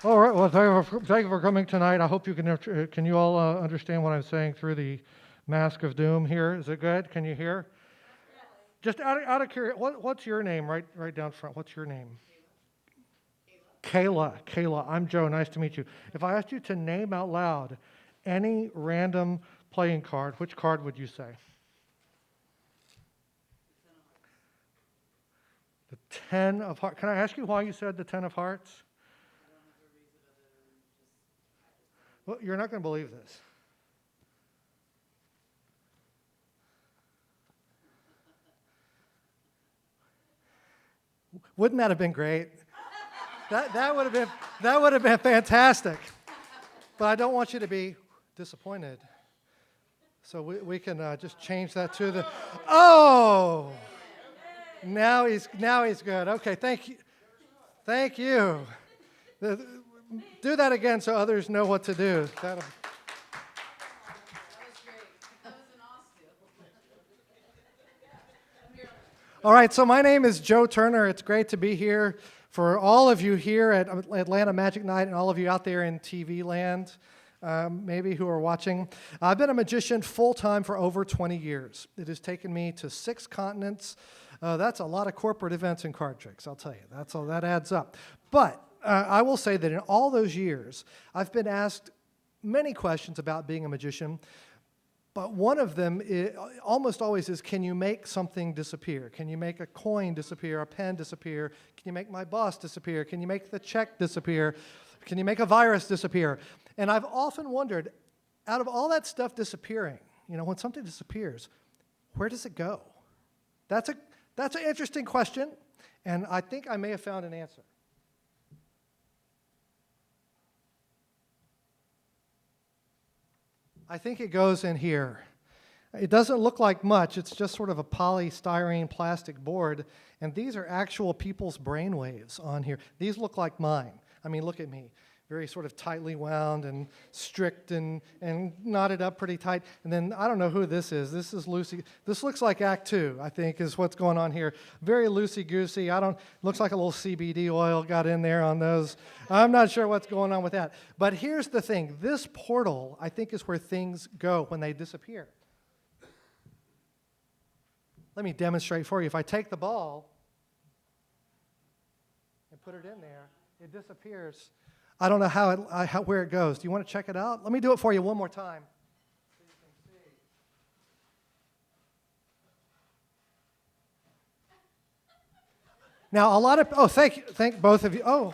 All right. Well, thank you for coming tonight. I hope you can you all understand what I'm saying through the mask of doom here. Is it good? Can you hear? Just out of curiosity, what's your name? Right down front. What's your name? Kayla. Kayla. I'm Joe. Nice to meet you. If I asked you to name out loud any random playing card, which card would you say? The Ten of Hearts. Can I ask you why you said the Ten of Hearts? Well, you're not going to believe this. Wouldn't that have been great? That would have been fantastic. But I don't want you to be disappointed. So we can just change that to the oh. Now he's good. Okay, thank you. Thank you. Do that again so others know what to do. That was great. That was an awesome. All right, so my name is Joe Turner. It's great to be here for all of you here at Atlanta Magic Night and all of you out there in TV land, maybe who are watching. I've been a magician full-time for over 20 years. It has taken me to 6 continents. That's a lot of corporate events and card tricks, I'll tell you. That adds up. But I will say that in all those years, I've been asked many questions about being a magician, but one of them almost always is, can you make something disappear? Can you make a coin disappear, a pen disappear? Can you make my boss disappear? Can you make the check disappear? Can you make a virus disappear? And I've often wondered, out of all that stuff disappearing, when something disappears, where does it go? That's an interesting question, and I think I may have found an answer. I think it goes in here. It doesn't look like much. It's just sort of a polystyrene plastic board, and these are actual people's brain waves on here. These look like mine. I mean, look at me. Very sort of tightly wound and strict and knotted up pretty tight. And then I don't know who this is. This is Lucy. This looks like Act 2, I think, is what's going on here. Very loosey-goosey. Looks like a little CBD oil got in there on those. I'm not sure what's going on with that. But here's the thing. This portal, I think, is where things go when they disappear. Let me demonstrate for you. If I take the ball and put it in there, it disappears. I don't know where it goes. Do you want to check it out? Let me do it for you one more time. So you can see. Now, thank both of you. Oh,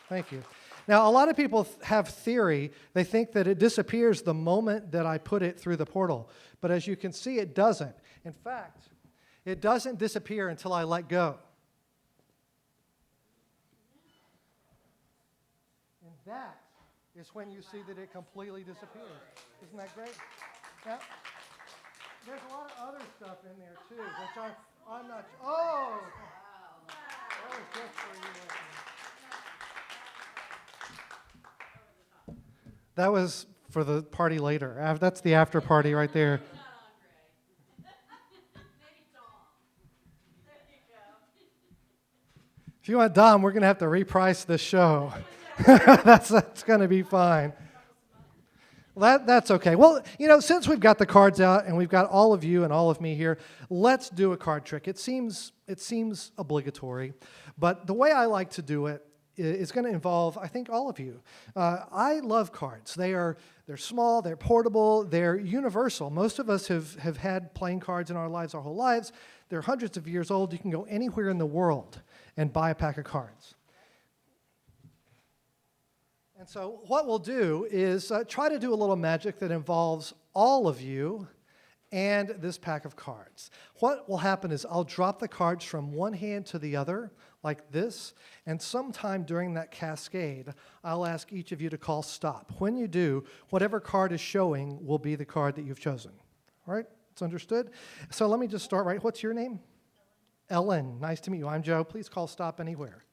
thank you. Now, a lot of people have theory. They think that it disappears the moment that I put it through the portal. But as you can see, it doesn't. In fact, it doesn't disappear until I let go. That is when you see that it completely disappears. Isn't that great? Now, there's a lot of other stuff in there too, which I'm not. Oh, that was just for you. That was for the party later. That's the after party right there. If you want Dom, we're going to have to reprice this show. That's going to be fine. That's okay. Well, since we've got the cards out and we've got all of you and all of me here, let's do a card trick. It seems obligatory, but the way I like to do it is going to involve, I think, all of you. I love cards. They're small, they're portable, they're universal. Most of us have had playing cards in our lives our whole lives. They're hundreds of years old. You can go anywhere in the world and buy a pack of cards. And so what we'll do is try to do a little magic that involves all of you and this pack of cards. What will happen is I'll drop the cards from one hand to the other, like this, and sometime during that cascade, I'll ask each of you to call stop. When you do, whatever card is showing will be the card that you've chosen. All right? It's understood? So let me just start right. What's your name? Ellen. Nice to meet you. I'm Joe. Please call stop anywhere.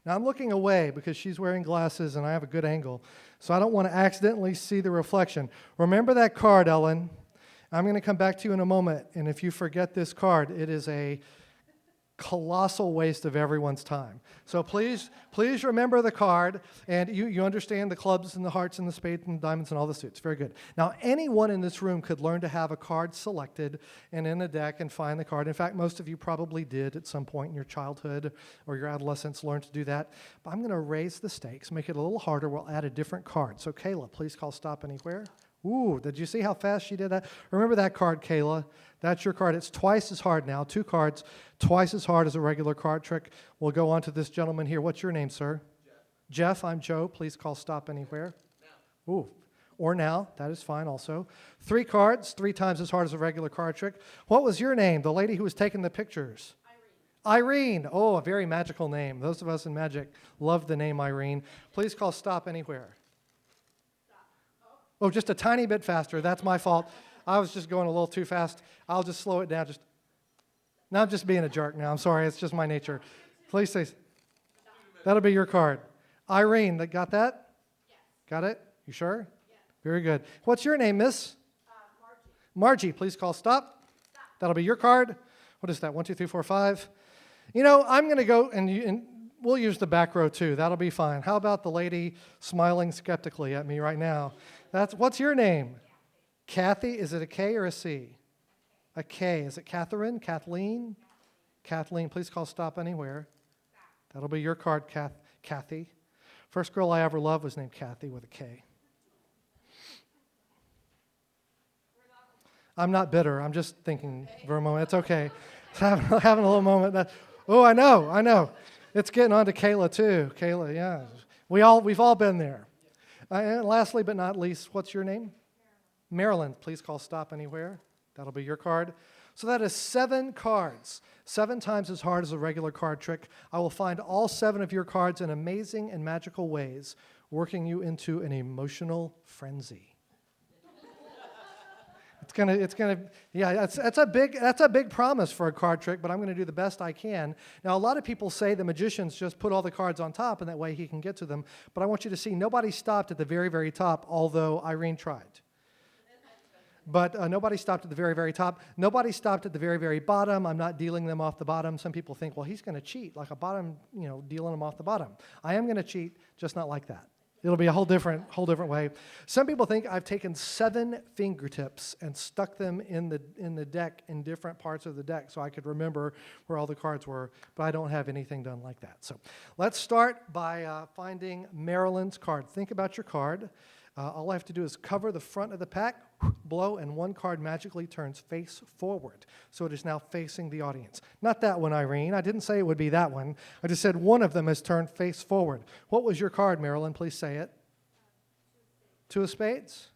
Now, I'm looking away because she's wearing glasses and I have a good angle, so I don't want to accidentally see the reflection. Remember that card, Ellen. I'm going to come back to you in a moment, and if you forget this card, it is a colossal waste of everyone's time. So please remember the card, and you understand the clubs and the hearts and the spades and the diamonds and all the suits. Very good. Now, anyone in this room could learn to have a card selected and in the deck and find the card. In fact, most of you probably did at some point in your childhood or your adolescence learn to do that. But I'm going to raise the stakes, make it a little harder. We'll add a different card. So Kayla, please call stop anywhere. Ooh, did you see how fast she did that? Remember that card, Kayla. That's your card. It's twice as hard now. 2 cards, twice as hard as a regular card trick. We'll go on to this gentleman here. What's your name, sir? Jeff, I'm Joe. Please call stop anywhere. Now. Ooh, or now. That is fine also. 3 cards, 3 times as hard as a regular card trick. What was your name? The lady who was taking the pictures. Irene. Oh, a very magical name. Those of us in magic love the name Irene. Please call stop anywhere. Oh, just a tiny bit faster. That's my fault. I was just going a little too fast. I'll just slow it down. Now I'm just being a jerk now. I'm sorry. It's just my nature. Please say, that'll be your card. Irene, got that? Yes. Got it? You sure? Yes. Very good. What's your name, miss? Margie. Please call stop. That'll be your card. What is that? 1, 2, 3, 4, 5. You know, I'm going to go, and we'll use the back row too. That'll be fine. How about the lady smiling skeptically at me right now? What's your name? Kathy. Is it a K or a C? A K. Is it Catherine? Kathleen? Kathleen, please call stop anywhere. That'll be your card, Kathy. First girl I ever loved was named Kathy with a K. I'm not bitter. I'm just thinking for a moment. It's okay. Having a little moment. Oh, I know. It's getting on to Kayla too. Kayla, yeah. We've all been there. And lastly but not least, what's your name? Marilyn. Please call stop anywhere. That'll be your card. So that is 7 cards, 7 times as hard as a regular card trick. I will find all 7 of your cards in amazing and magical ways, working you into an emotional frenzy. That's a big promise for a card trick, but I'm going to do the best I can. Now, a lot of people say the magicians just put all the cards on top, and that way he can get to them. But I want you to see nobody stopped at the very, very top, although Irene tried. But nobody stopped at the very, very top. Nobody stopped at the very, very bottom. I'm not dealing them off the bottom. Some people think, well, he's going to cheat, like a bottom, dealing them off the bottom. I am going to cheat, just not like that. It'll be a whole different way. Some people think I've taken 7 fingertips and stuck them in the deck in different parts of the deck so I could remember where all the cards were, but I don't have anything done like that. So let's start by finding Marilyn's card. Think about your card. All I have to do is cover the front of the pack, blow, and 1 card magically turns face forward. So it is now facing the audience. Not that one, Irene. I didn't say it would be that one. I just said one of them has turned face forward. What was your card, Marilyn? Please say it. 2 of spades?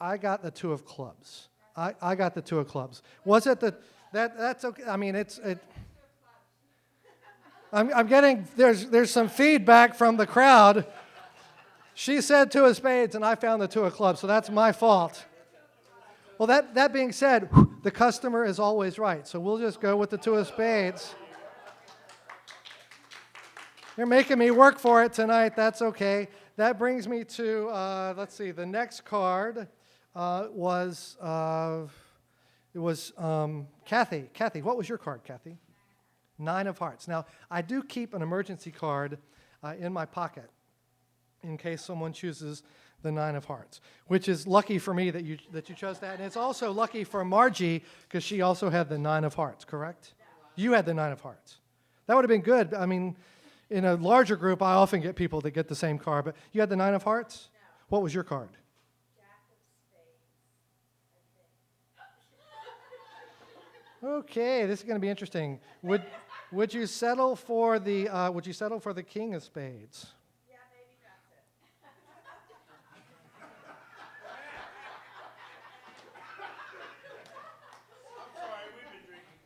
I got the 2 of clubs. I got the 2 of clubs. Was it that's okay. I mean, I'm getting, there's some feedback from the crowd. She said 2 of spades, and I found the 2 of clubs, so that's my fault. Well, that being said, the customer is always right, so we'll just go with the 2 of spades. You're making me work for it tonight. That's okay. That brings me to, let's see, the next card was Kathy. Kathy, what was your card, Kathy? 9 of hearts. Now, I do keep an emergency card in my pocket in case someone chooses the 9 of hearts, which is lucky for me that you chose that. And it's also lucky for Margie because she also had the 9 of hearts, correct? You had the 9 of hearts. That would have been good. I mean, in a larger group, I often get people that get the same card, but you had the 9 of hearts? No. What was your card? Okay, this is going to be interesting. Would you settle for the King of Spades? Yeah, maybe that's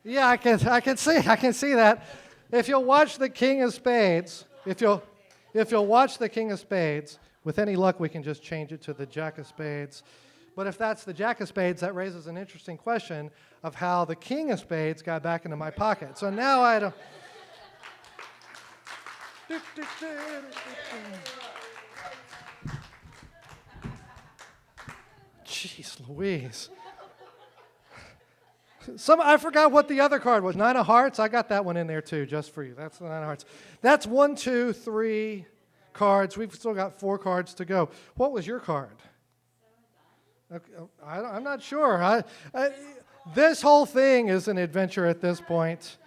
it. Yeah, I can see that. If you'll watch the King of Spades, if you'll watch the King of Spades, with any luck we can just change it to the Jack of Spades. But if that's the Jack of Spades, that raises an interesting question of how the King of Spades got back into my pocket. So now I don't. Jeez Louise. I forgot what the other card was. 9 of hearts. I got that one in there too, just for you. That's the 9 of hearts. That's 1, 2, 3 cards. We've still got 4 cards to go. What was your card? Okay, I'm not sure. This whole thing is an adventure at this point.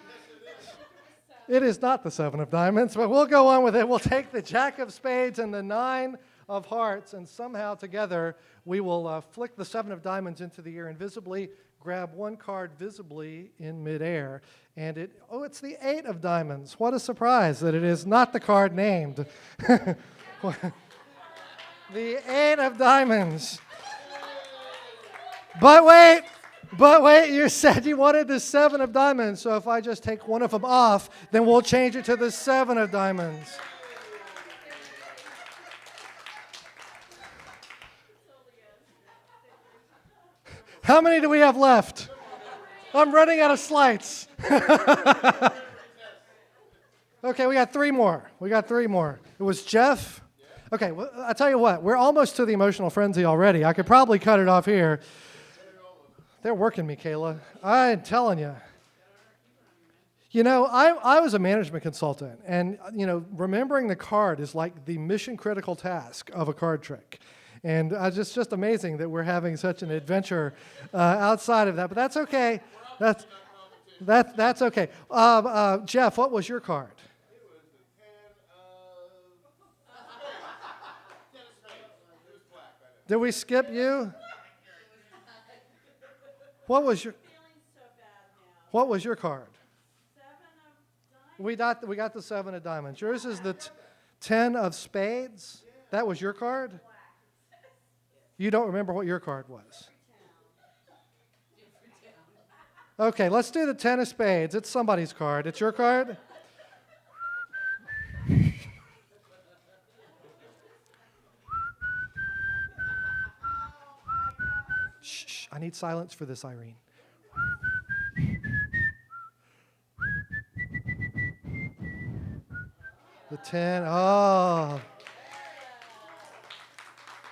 It is not the 7 of diamonds, but we'll go on with it. We'll take the Jack of spades and the 9 of hearts, and somehow together we will flick the 7 of diamonds into the air invisibly, grab one card visibly in midair, and it's the 8 of diamonds. What a surprise that it is not the card named. The 8 of diamonds. But wait, you said you wanted the 7 of diamonds, so if I just take one of them off, then we'll change it to the 7 of diamonds. How many do we have left? I'm running out of slides. Okay, we got 3 more. It was Jeff. Okay, well, I tell you what, we're almost to the emotional frenzy already. I could probably cut it off here. They're working me, Kayla. I'm telling you. You know, I was a management consultant, and, remembering the card is like the mission-critical task of a card trick. And it's just amazing that we're having such an adventure outside of that. But that's okay. That's okay. Jeff, what was your card? It was the 10 of spades. It was black. Did we skip you? What was your card? We got the 7 of diamonds. Yours is the 10 of spades. That was your card? You don't remember what your card was? Okay, let's do the 10 of spades. It's somebody's card. It's your card? Shh, I need silence for this, Irene. The 10. Oh.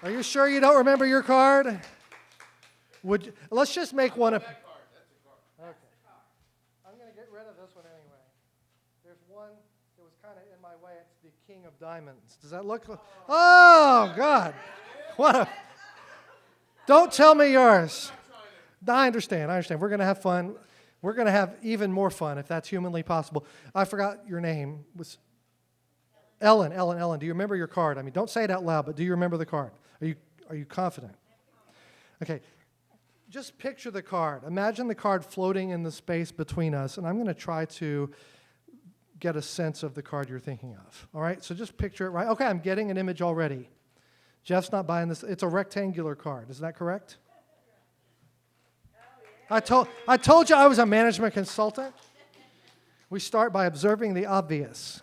Are you sure you don't remember your card? Let's just make one up. Okay. I'm going to get rid of this one anyway. There's one that was kind of in my way. It's the King of Diamonds. Does that look? Oh, God. Don't tell me yours. I understand. We're going to have fun. We're going to have even more fun if that's humanly possible. I forgot your name. It was Ellen. Do you remember your card? I mean, don't say it out loud, but do you remember the card? Are you confident? Okay. Just picture the card. Imagine the card floating in the space between us, and I'm going to try to get a sense of the card you're thinking of. All right? So just picture it right. Okay, I'm getting an image already. Jeff's not buying this. It's a rectangular card. Is that correct? I told you I was a management consultant. We start by observing the obvious,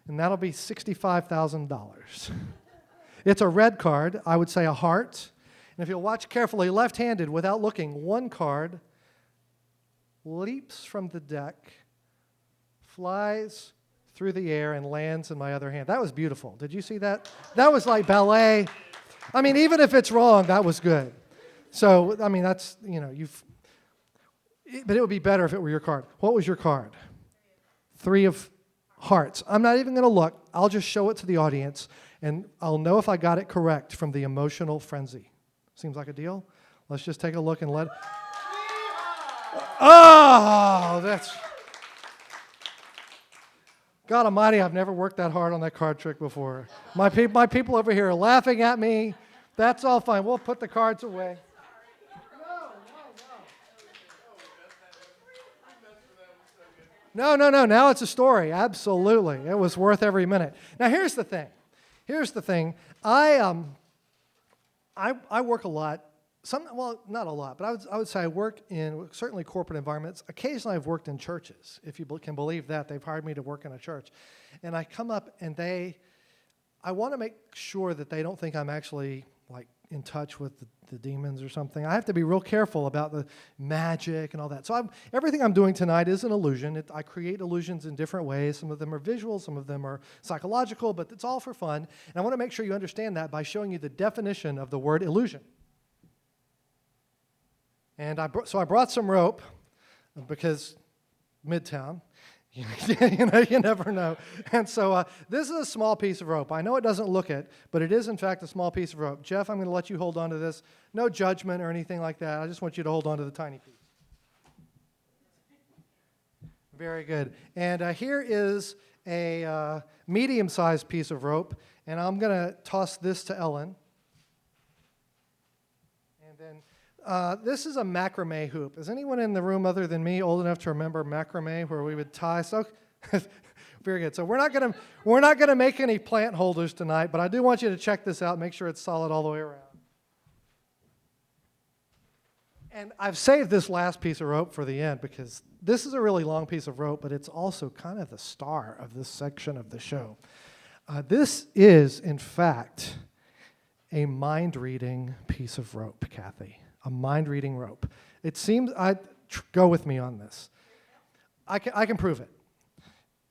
and that'll be $65,000. It's a red card. I would say a heart. And if you'll watch carefully, left-handed, without looking, one card leaps from the deck, flies through the air, and lands in my other hand. That was beautiful. Did you see that? That was like ballet. I mean, even if it's wrong, that was good. So, I mean, that's, but it would be better if it were your card. What was your card? 3 of hearts. I'm not even going to look. I'll just show it to the audience, and I'll know if I got it correct from the emotional frenzy. Seems like a deal? Let's just take a look and let... Oh, that's... God almighty, I've never worked that hard on that card trick before. My people over here are laughing at me. That's all fine. We'll put the cards away. No. Now it's a story. Absolutely. It was worth every minute. Now, here's the thing. I work a lot. Not a lot, but I would say I work in certainly corporate environments. Occasionally I've worked in churches, if you can believe that. They've hired me to work in a church. And I come up and I want to make sure that they don't think I'm actually like in touch with the demons or something. I have to be real careful about the magic and all that. So everything I'm doing tonight is an illusion. I create illusions in different ways. Some of them are visual, some of them are psychological, but it's all for fun. And I want to make sure you understand that by showing you the definition of the word illusion. And so I brought some rope because Midtown, you never know. And so this is a small piece of rope. I know it doesn't look it, but it is in fact a small piece of rope. Jeff, I'm going to let you hold on to this. No judgment or anything like that. I just want you to hold on to the tiny piece. Very good. And here is a medium-sized piece of rope, and I'm going to toss this to Ellen. And then this is a macrame hoop. Is anyone in the room other than me old enough to remember macrame, where we would tie? So, very good. So we're not going to make any plant holders tonight, but I do want you to check this out. Make sure it's solid all the way around. And I've saved this last piece of rope for the end because this is a really long piece of rope, but it's also kind of the star of this section of the show. This is, in fact, a mind-reading piece of rope, Kathy. A mind-reading rope. It seems, go with me on this. I can prove it.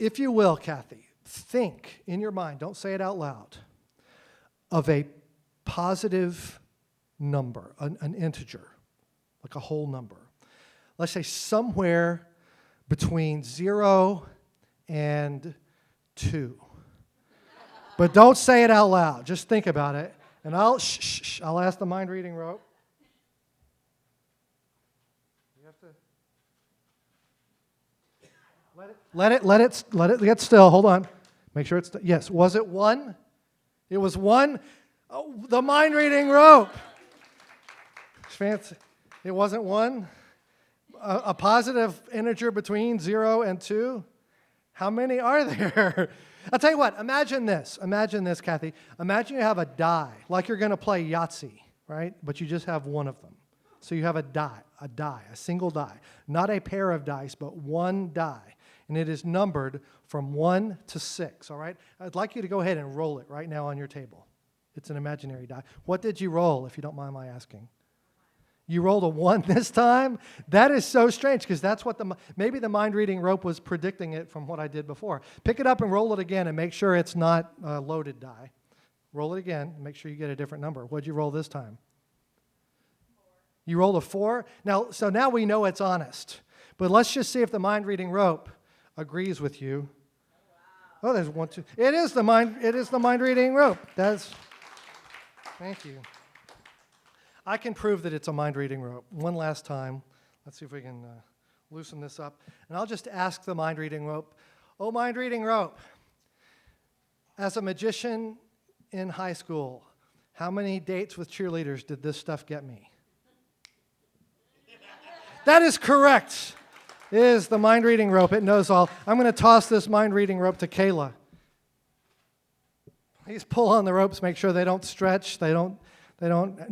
If you will, Kathy, think in your mind, don't say it out loud, of a positive number, an integer, like a whole number. Let's say somewhere between 0 and 2. But don't say it out loud. Just think about it. And I'll ask the mind-reading rope. You have to let it get still. Hold on. Make sure it's yes. Was it 1? It was 1. Oh, the mind-reading rope. Fancy. It wasn't 1. A positive integer between 0 and 2. How many are there? I'll tell you what, imagine this, Kathy. Imagine you have a die, like you're going to play Yahtzee, right? But you just have one of them. So you have a die, a single die. Not a pair of dice, but one die. And it is numbered from 1 to 6, all right? I'd like you to go ahead and roll it right now on your table. It's an imaginary die. What did you roll, if you don't mind my asking? You rolled a 1 this time? That is so strange because that's what maybe the mind-reading rope was predicting it from what I did before. Pick it up and roll it again and make sure it's not a loaded die. Roll it again and make sure you get a different number. What'd you roll this time? 4. You rolled a 4? So now we know it's honest. But let's just see if the mind-reading rope agrees with you. Oh, there's 1, 2. It is the mind-reading rope. Thank you. I can prove that it's a mind-reading rope. One last time. Let's see if we can loosen this up. And I'll just ask the mind-reading rope, oh, mind-reading rope, as a magician in high school, how many dates with cheerleaders did this stuff get me? That is correct. It is the mind-reading rope. It knows all. I'm going to toss this mind-reading rope to Kayla. Please pull on the ropes, make sure they don't stretch, they don't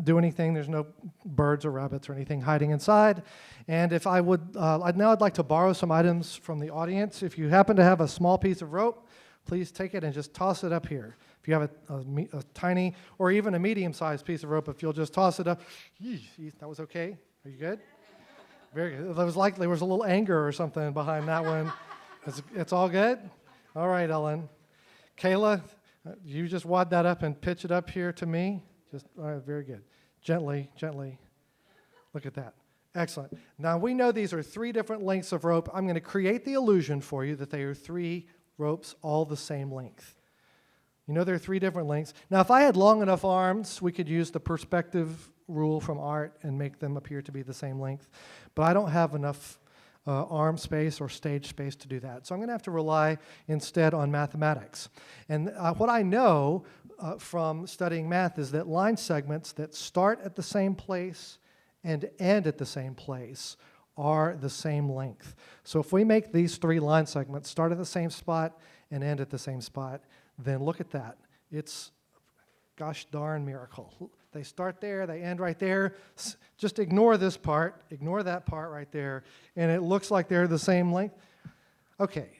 do anything. There's no birds or rabbits or anything hiding inside. And if I would, I'd like to borrow some items from the audience. If you happen to have a small piece of rope, please take it and just toss it up here. If you have a tiny or even a medium-sized piece of rope, if you'll just toss it up. That was okay? Are you good? Very good. There was a little anger or something behind that one. It's all good? All right, Ellen. Kayla, you just wad that up and pitch it up here to me. All right, very good. Gently. Look at that. Excellent. Now, we know these are 3 different lengths of rope. I'm going to create the illusion for you that they are 3 ropes all the same length. You know there are 3 different lengths. Now, if I had long enough arms, we could use the perspective rule from art and make them appear to be the same length. But I don't have enough arm space or stage space to do that. So I'm going to have to rely instead on mathematics. And what I know from studying math is that line segments that start at the same place and end at the same place are the same length. So if we make these 3 line segments start at the same spot and end at the same spot, then look at that. It's gosh darn miracle. They start there, they end right there. Just ignore this part, ignore that part right there, and it looks like they're the same length. Okay,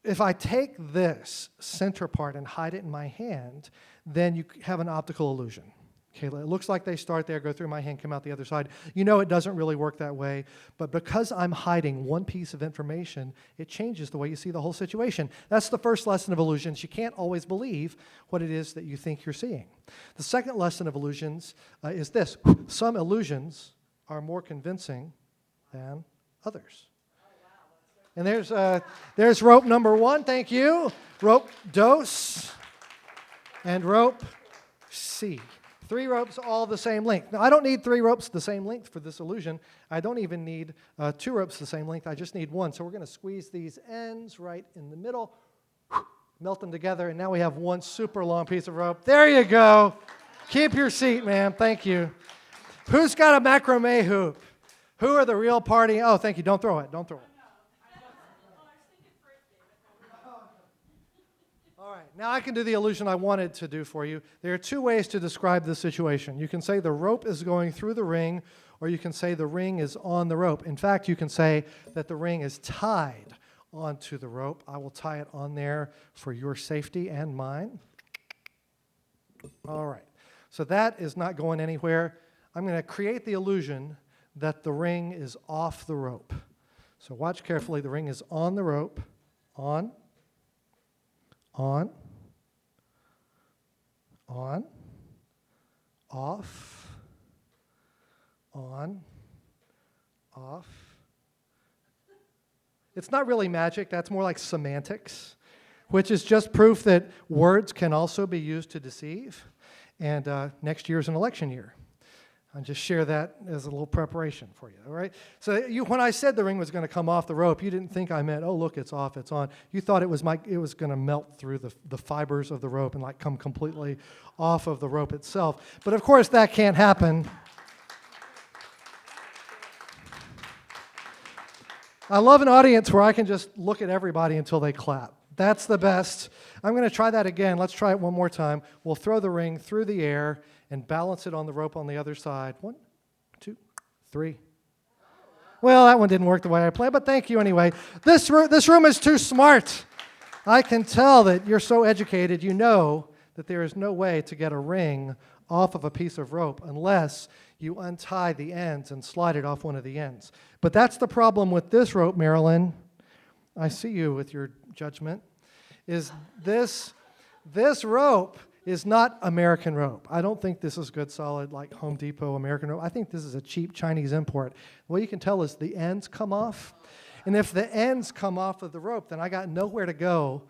if I take this center part and hide it in my hand, then you have an optical illusion. Okay, it looks like they start there, go through my hand, come out the other side. You know it doesn't really work that way, but because I'm hiding one piece of information, it changes the way you see the whole situation. That's the first lesson of illusions. You can't always believe what it is that you think you're seeing. The second lesson of illusions is this. Some illusions are more convincing than others. And there's rope number 1, thank you. Rope dos and rope C. 3 ropes all the same length. Now, I don't need 3 ropes the same length for this illusion. I don't even need 2 ropes the same length. I just need 1. So we're going to squeeze these ends right in the middle, melt them together, and now we have 1 super long piece of rope. There you go. Keep your seat, ma'am. Thank you. Who's got a macrame hoop? Who are the real party? Oh, thank you. Don't throw it. Don't throw it. All right, now I can do the illusion I wanted to do for you. There are 2 ways to describe this situation. You can say the rope is going through the ring, or you can say the ring is on the rope. In fact, you can say that the ring is tied onto the rope. I will tie it on there for your safety and mine. All right, so that is not going anywhere. I'm going to create the illusion that the ring is off the rope. So watch carefully. The ring is on the rope, on, off, on, off. It's not really magic. That's more like semantics, which is just proof that words can also be used to deceive. And next year is an election year. I'll just share that as a little preparation for you, all right? So when I said the ring was going to come off the rope, you didn't think I meant, oh, look, it's off, it's on. You thought it was going to melt through the fibers of the rope and like come completely off of the rope itself. But of course, that can't happen. I love an audience where I can just look at everybody until they clap. That's the best. I'm going to try that again. Let's try it one more time. We'll throw the ring through the air and balance it on the rope on the other side. 1, 2, 3. Well, that one didn't work the way I planned, but thank you anyway. This room is too smart. I can tell that you're so educated, you know that there is no way to get a ring off of a piece of rope unless you untie the ends and slide it off one of the ends. But that's the problem with this rope, Marilyn. I see you with your judgment. Is this rope is not American rope. I don't think this is good, solid, like Home Depot American rope. I think this is a cheap Chinese import. What you can tell is the ends come off. And if the ends come off of the rope, then I got nowhere to go.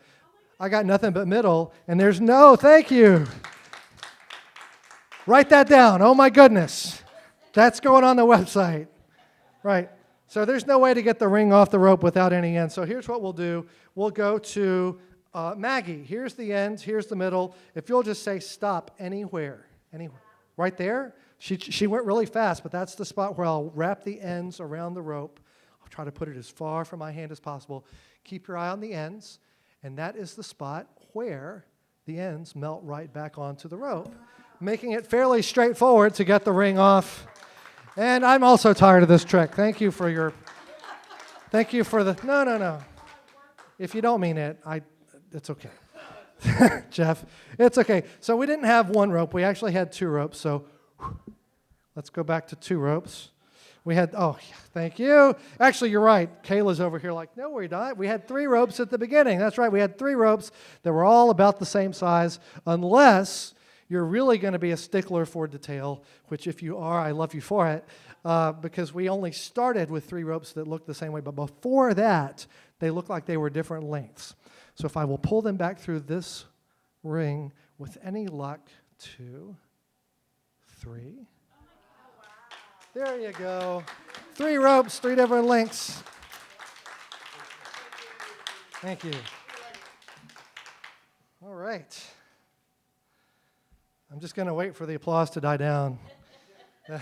I got nothing but middle, and there's no, thank you. Write that down. Oh, my goodness. That's going on the website. Right. So there's no way to get the ring off the rope without any ends. So here's what we'll do. We'll go to Maggie. Here's the ends. Here's the middle. If you'll just say stop anywhere. Right there. She went really fast, but that's the spot where I'll wrap the ends around the rope. I'll try to put it as far from my hand as possible. Keep your eye on the ends. And that is the spot where the ends melt right back onto the rope, making it fairly straightforward to get the ring off. And I'm also tired of this trick. Thank you for the, no. If you don't mean it, it's okay. Jeff, it's okay. So we didn't have 1 rope. We actually had 2 ropes. So let's go back to 2 ropes. We had, thank you. Actually, you're right. Kayla's over here like, no, we're not. We had 3 ropes at the beginning. That's right. We had 3 ropes that were all about the same size, unless you're really going to be a stickler for detail, which if you are, I love you for it, because we only started with 3 ropes that looked the same way, but before that, they looked like they were different lengths. So if I will pull them back through this ring with any luck, 2, 3. There you go. 3 ropes, 3 different lengths. Thank you. All right. I'm just going to wait for the applause to die down. All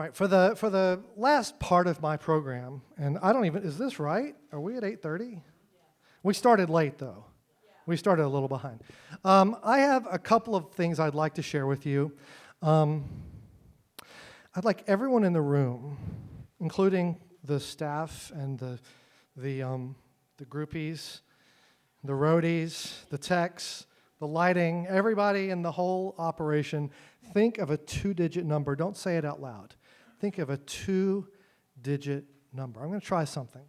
right, for the last part of my program, and I don't even, is this right? Are we at 8:30? Yeah. We started late, though. Yeah. We started a little behind. I have a couple of things I'd like to share with you. I'd like everyone in the room, including the staff and the groupies, the roadies, the techs, the lighting, everybody in the whole operation, think of a 2-digit number. Don't say it out loud. Think of a 2-digit number. I'm going to try something.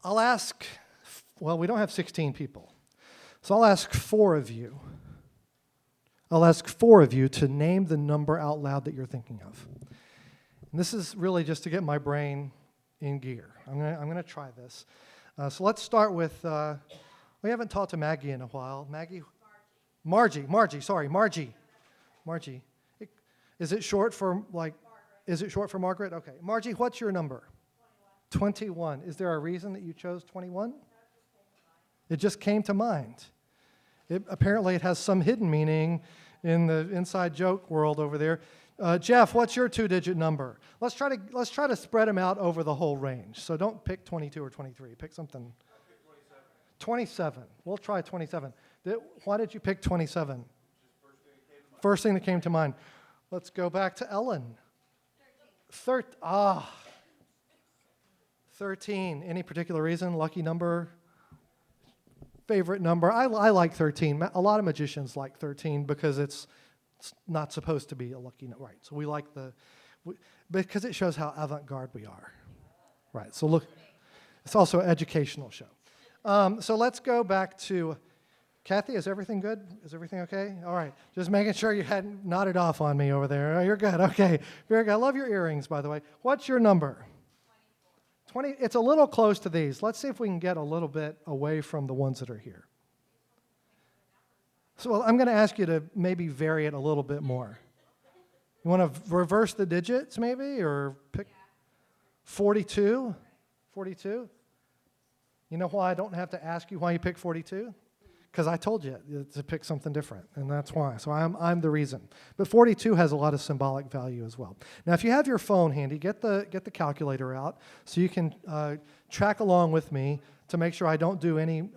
I'll ask, well, we don't have 16 people. So I'll ask 4 of you. I'll ask 4 of you to name the number out loud that you're thinking of. And this is really just to get my brain in gear. I'm gonna try this. So let's start with, we haven't talked to Maggie in a while. Maggie? Margie. Margie. Is it short for Margaret. Is it short for Margaret? Okay. Margie, what's your number? 21. Is there a reason that you chose 21? It just came to mind. Apparently it has some hidden meaning in the inside joke world over there. Jeff, what's your 2-digit number? Let's try to spread them out over the whole range. So don't pick 22 or 23. Pick something. I'll pick 27. 27. We'll try 27. Why did you pick 27? Just First thing that came to mind. Let's go back to Ellen. 13. Any particular reason? Lucky number? Favorite number? I like 13. A lot of magicians like 13 because it's not supposed to be a lucky number. Right. So we like because it shows how avant-garde we are. Right. So look, it's also an educational show. So let's go back to Kathy. Is everything good? Is everything okay? All right. Just making sure you hadn't nodded off on me over there. Oh, you're good. Okay. Very good. I love your earrings, by the way. What's your number? 20. It's a little close to these. Let's see if we can get a little bit away from the ones that are here. So I'm going to ask you to maybe vary it a little bit more. You want to reverse the digits maybe, or pick 42? 42? You know why I don't have to ask you why you picked 42? Because I told you to pick something different, and that's why. So I'm the reason. But 42 has a lot of symbolic value as well. Now, if you have your phone handy, get the calculator out so you can track along with me to make sure I don't do any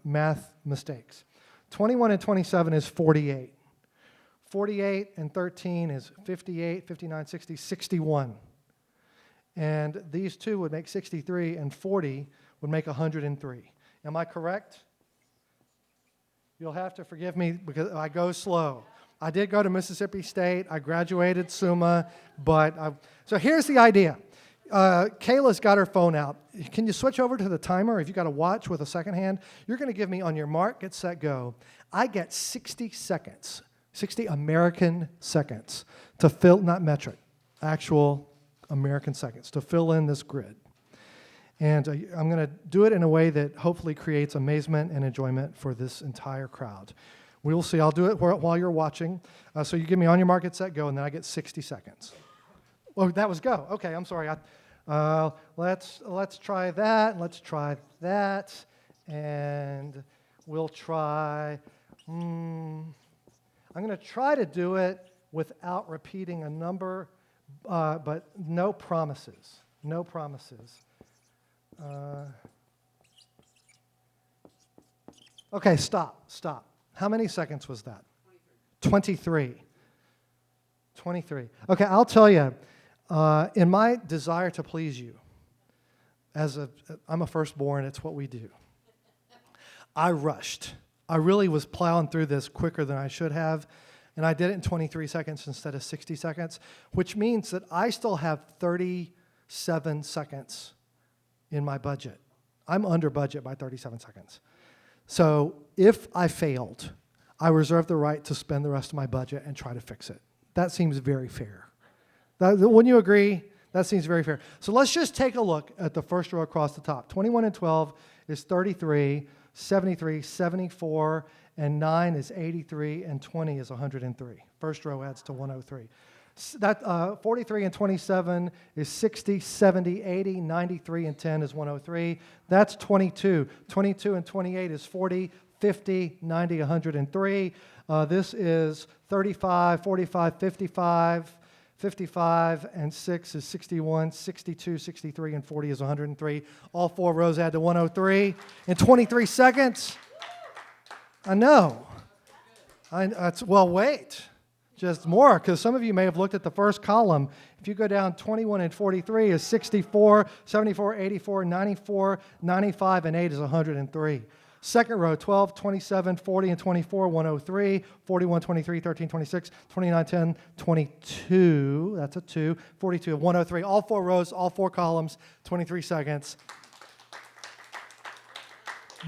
math mistakes. 21 and 27 is 48. 48 and 13 is 58, 59, 60, 61. And these two would make 63, and 40 would make 103. Am I correct? You'll have to forgive me because I go slow. I did go to Mississippi State. I graduated Summa, so here's the idea. Kayla's got her phone out. Can you switch over to the timer? If you've got a watch with a second hand, you're going to give me on your mark, get set, go. I get 60 seconds, 60 American seconds to fill, not metric, actual American seconds to fill in this grid. And I'm going to do it in a way that hopefully creates amazement and enjoyment for this entire crowd. We will see. I'll do it while you're watching. So you give me on your mark, get set, go, and then I get 60 seconds. Oh, that was go. Okay, I'm sorry. Let's try that. Let's try that. And we'll try. I'm going to try to do it without repeating a number, but no promises. No promises. Okay, stop. How many seconds was that? 23. 23. Okay, I'll tell you, in my desire to please you, I'm a firstborn, it's what we do. I rushed. I really was plowing through this quicker than I should have, and I did it in 23 seconds instead of 60 seconds, which means that I still have 37 seconds in my budget. I'm under budget by 37 seconds. So if I failed, I reserve the right to spend the rest of my budget and try to fix it. That seems very fair. Wouldn't you agree? That seems very fair. So let's just take a look at the first row across the top. 21 and 12 is 33, 73, 74, and 9 is 83, and 20 is 103. First row adds to 103. That 43 and 27 is 60, 70, 80, 93, and 10 is 103. That's 22. 22 and 28 is 40, 50, 90, 103. This is 35, 45, 55, 55, and 6 is 61, 62, 63, and 40 is 103. All 4 rows add to 103 in 23 seconds. I know. Well, wait. Just more, because some of you may have looked at the first column. If you go down, 21 and 43 is 64, 74, 84, 94, 95, and 8 is 103. Second row, 12, 27, 40, and 24, 103, 41, 23, 13, 26, 29, 10, 22, that's a 2, 42, 103. All 4 rows, all 4 columns, 23 seconds.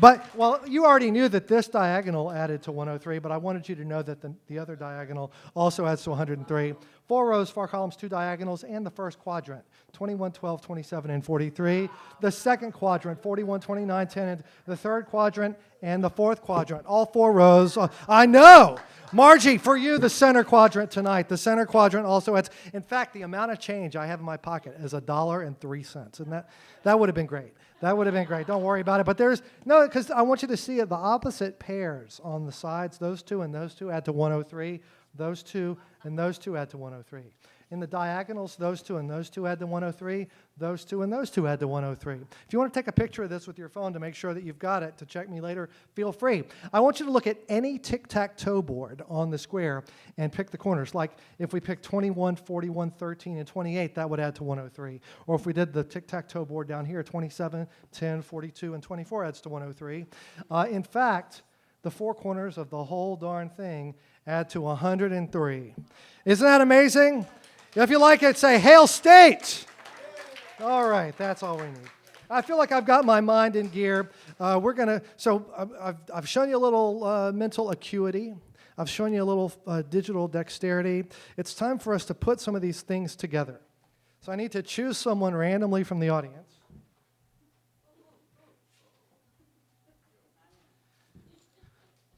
But, well, you already knew that this diagonal added to 103, but I wanted you to know that the other diagonal also adds to 103. 4 rows, 4 columns, 2 diagonals, and the first quadrant, 21, 12, 27, and 43. The second quadrant, 41, 29, 10, and the third quadrant, and the fourth quadrant. All 4 rows. I know! Margie, for you, the center quadrant tonight. The center quadrant also adds, in fact, the amount of change I have in my pocket is $1.03. And that would have been great. That would have been great. Don't worry about it. But no, because I want you to see it. The opposite pairs on the sides, those 2 and those 2 add to 103. Those 2 and those 2 add to 103. In the diagonals, those 2 and those 2 add to 103. Those 2 and those 2 add to 103. If you want to take a picture of this with your phone to make sure that you've got it, to check me later, feel free. I want you to look at any tic-tac-toe board on the square and pick the corners. Like if we pick 21, 41, 13, and 28, that would add to 103. Or if we did the tic-tac-toe board down here, 27, 10, 42, and 24 adds to 103. In fact, the 4 corners of the whole darn thing add to 103. Isn't that amazing? If you like it, say, Hail State! All right, that's all we need. I feel like I've got my mind in gear. I've shown you a little mental acuity. I've shown you a little digital dexterity. It's time for us to put some of these things together. So I need to choose someone randomly from the audience.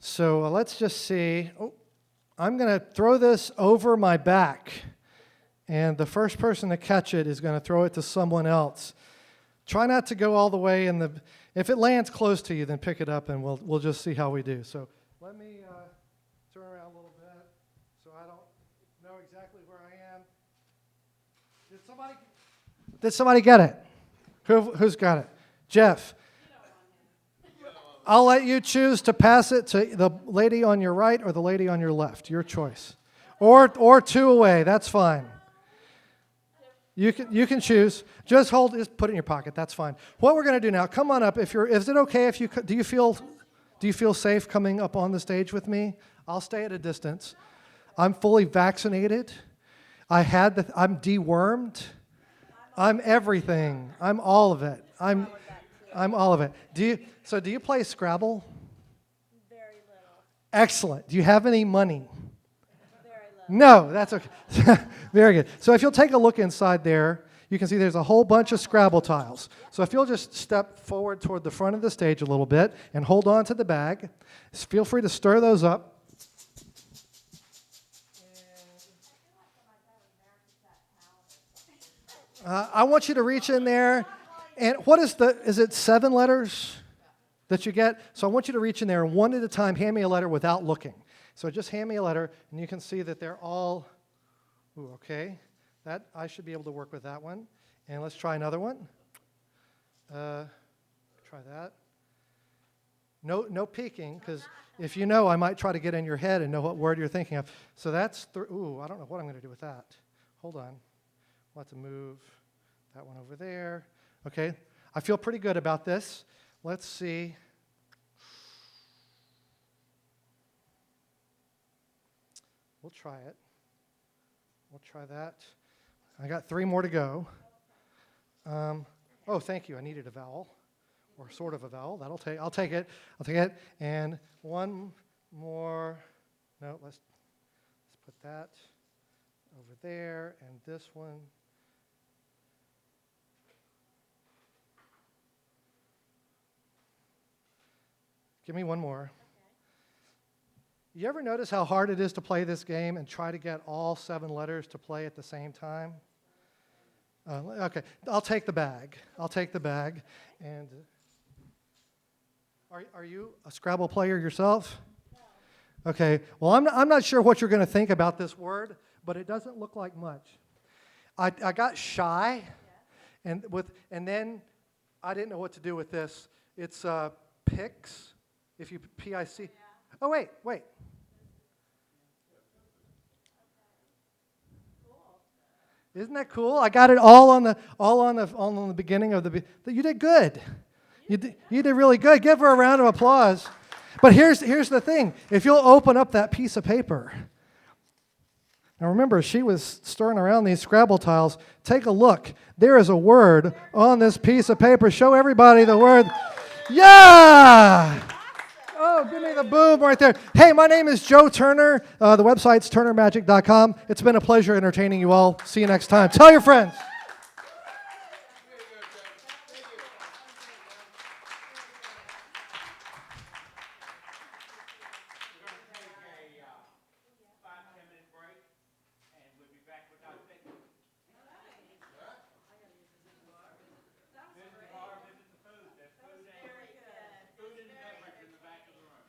So let's just see. I'm going to throw this over my back. And the first person to catch it is going to throw it to someone else. Try not to go all the way in the... If it lands close to you, then pick it up and we'll just see how we do. So let me turn around a little bit so I don't know exactly where I am. Did somebody get it? Who's got it? Jeff. I'll let you choose to pass it to the lady on your right or the lady on your left. Your choice. Or 2 away. That's fine. You can choose. Just put it in your pocket. That's fine. What we're going to do now, come on up. Is it okay if do you feel safe coming up on the stage with me? I'll stay at a distance. I'm fully vaccinated. I'm dewormed. I'm everything. I'm all of it. I'm all of it. Do you play Scrabble? Very little. Excellent. Do you have any money? Very little. No, that's okay. Very good. So if you'll take a look inside there, you can see there's a whole bunch of Scrabble tiles. So if you'll just step forward toward the front of the stage a little bit and hold on to the bag, feel free to stir those up. I want you to reach in there, and is it 7 letters that you get? So I want you to reach in there, and one at a time, hand me a letter without looking. So just hand me a letter, and you can see that they're all, okay. That I should be able to work with that one. And let's try another one. Try that. No peeking, because if you know, I might try to get in your head and know what word you're thinking of. So that's, I don't know what I'm going to do with that. Hold on. We'll have to move that one over there. Okay, I feel pretty good about this. Let's see. We'll try it. We'll try that. I got 3 more to go. Thank you. I needed a vowel, or sort of a vowel. I'll take it. And one more. No, let's put that over there, and this one. Give me one more. You ever notice how hard it is to play this game and try to get all 7 letters to play at the same time? Okay, I'll take the bag. And are you a Scrabble player yourself? No. Okay, well, I'm not sure what you're going to think about this word, but it doesn't look like much. I got shy, and then I didn't know what to do with this. It's PIX. If you PIC. Oh, wait. Isn't that cool? I got it all on the beginning of the. You did good. You did really good. Give her a round of applause. But here's the thing. If you'll open up that piece of paper. Now remember, she was stirring around these Scrabble tiles. Take a look. There is a word on this piece of paper. Show everybody the word. Yeah! Oh, give me the boom right there. Hey, my name is Joe Turner. The website's turnermagic.com. It's been a pleasure entertaining you all. See you next time. Tell your friends. We're going to take a 5-10 minute break, and we'll be back with our thing. Visit the bar, visit the food. There's food and beverage in the back of the room.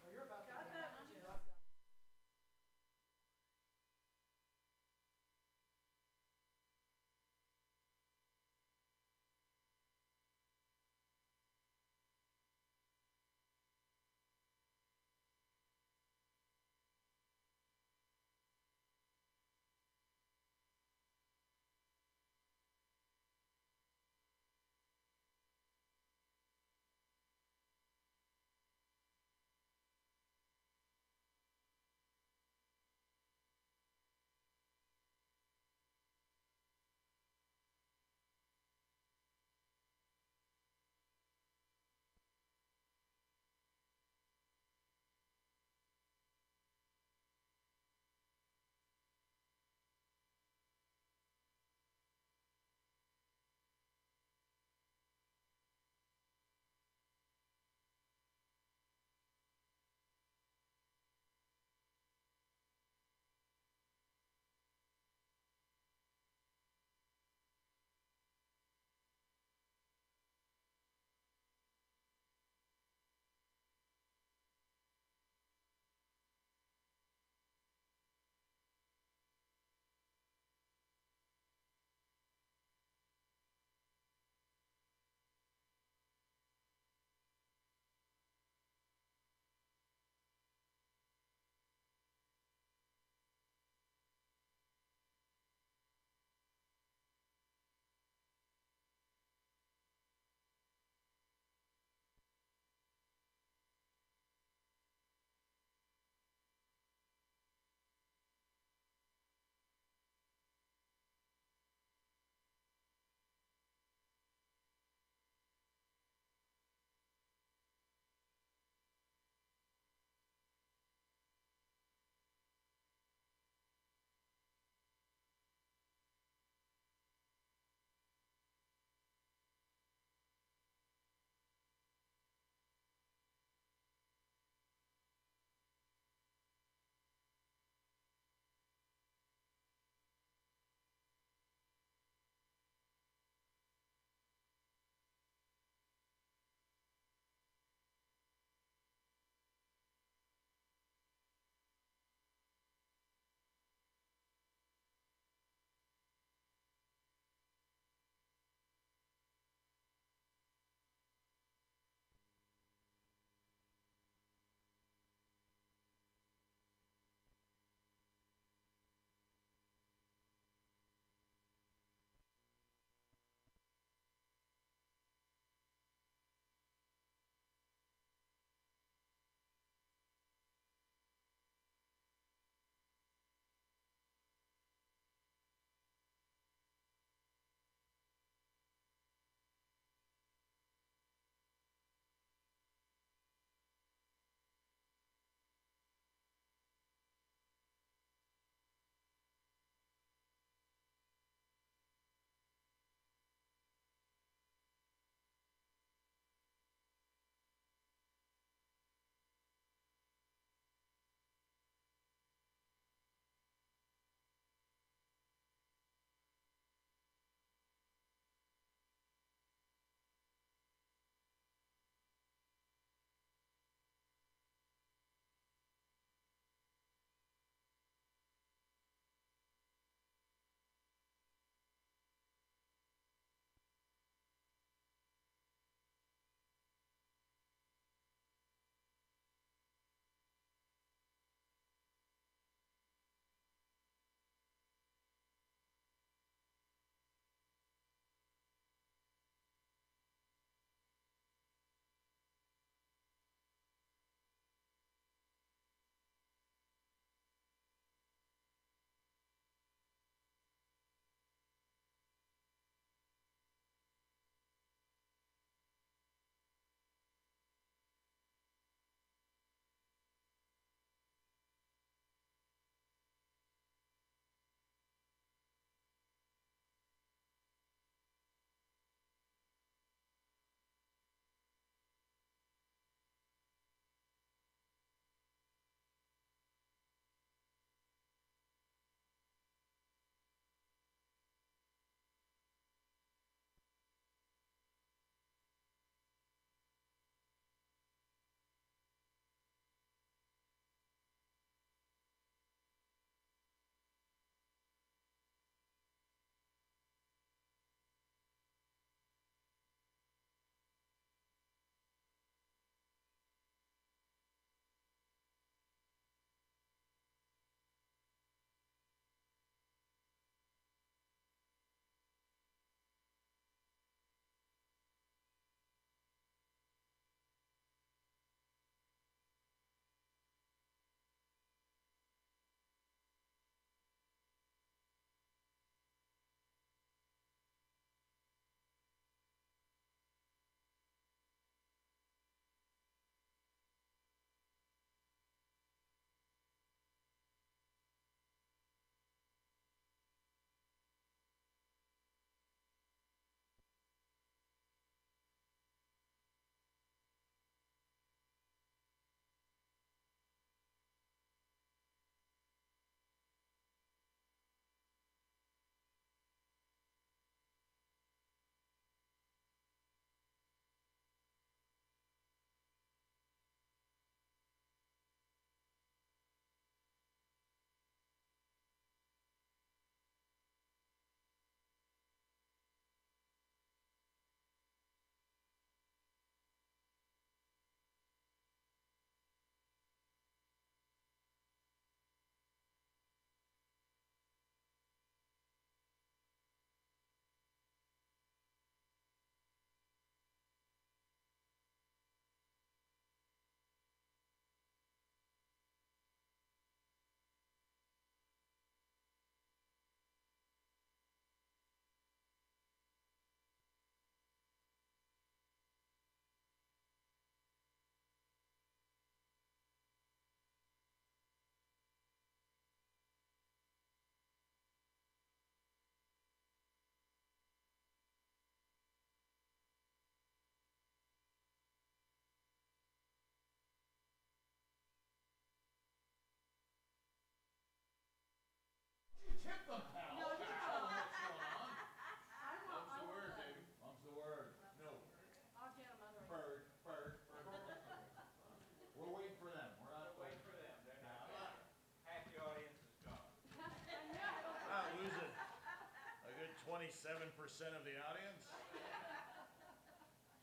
27% of the audience.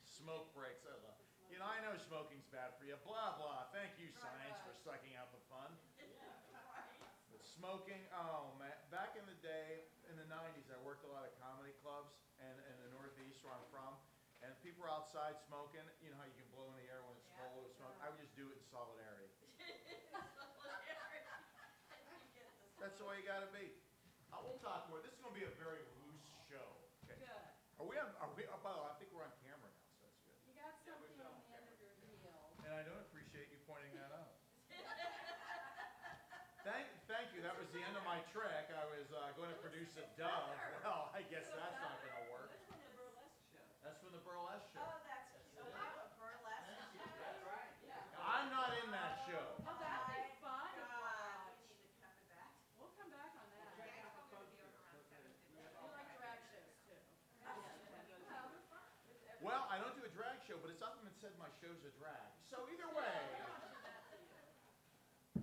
Smoke breaks. I love. You know, I know smoking's bad for you. Blah blah. Thank you, science, for sucking out the fun. But smoking, oh man! Back in the day, in the '90s, I worked a lot of comedy clubs and in the Northeast where I'm from, and people were outside smoking. You know how you can blow in the air when it's full of smoke. I would just do it in solidarity. That's the way you gotta be. We'll talk more. This is gonna be a very loose show. Okay. Good. Are we on? Are we? Oh, by the way, I think we're on camera now, so that's good. You got something on the end of your heel. And I don't appreciate you pointing that out. Thank you. That was the end of my trick. I was going to produce a dove. Well, I guess that's not going to work. That's from the burlesque show. That's from the burlesque show. Oh, that's cute. Oh, yeah, a burlesque. That's right. Yeah. I'm not in that show. Oh, that'd be fun to God, watch. we need to come to that. We'll come back on that. Drag's probably gonna be over around 7:50. We like drag shows too. Well, they're fun. Well, I don't do a drag show, but it's often been said my show's a drag. So either way.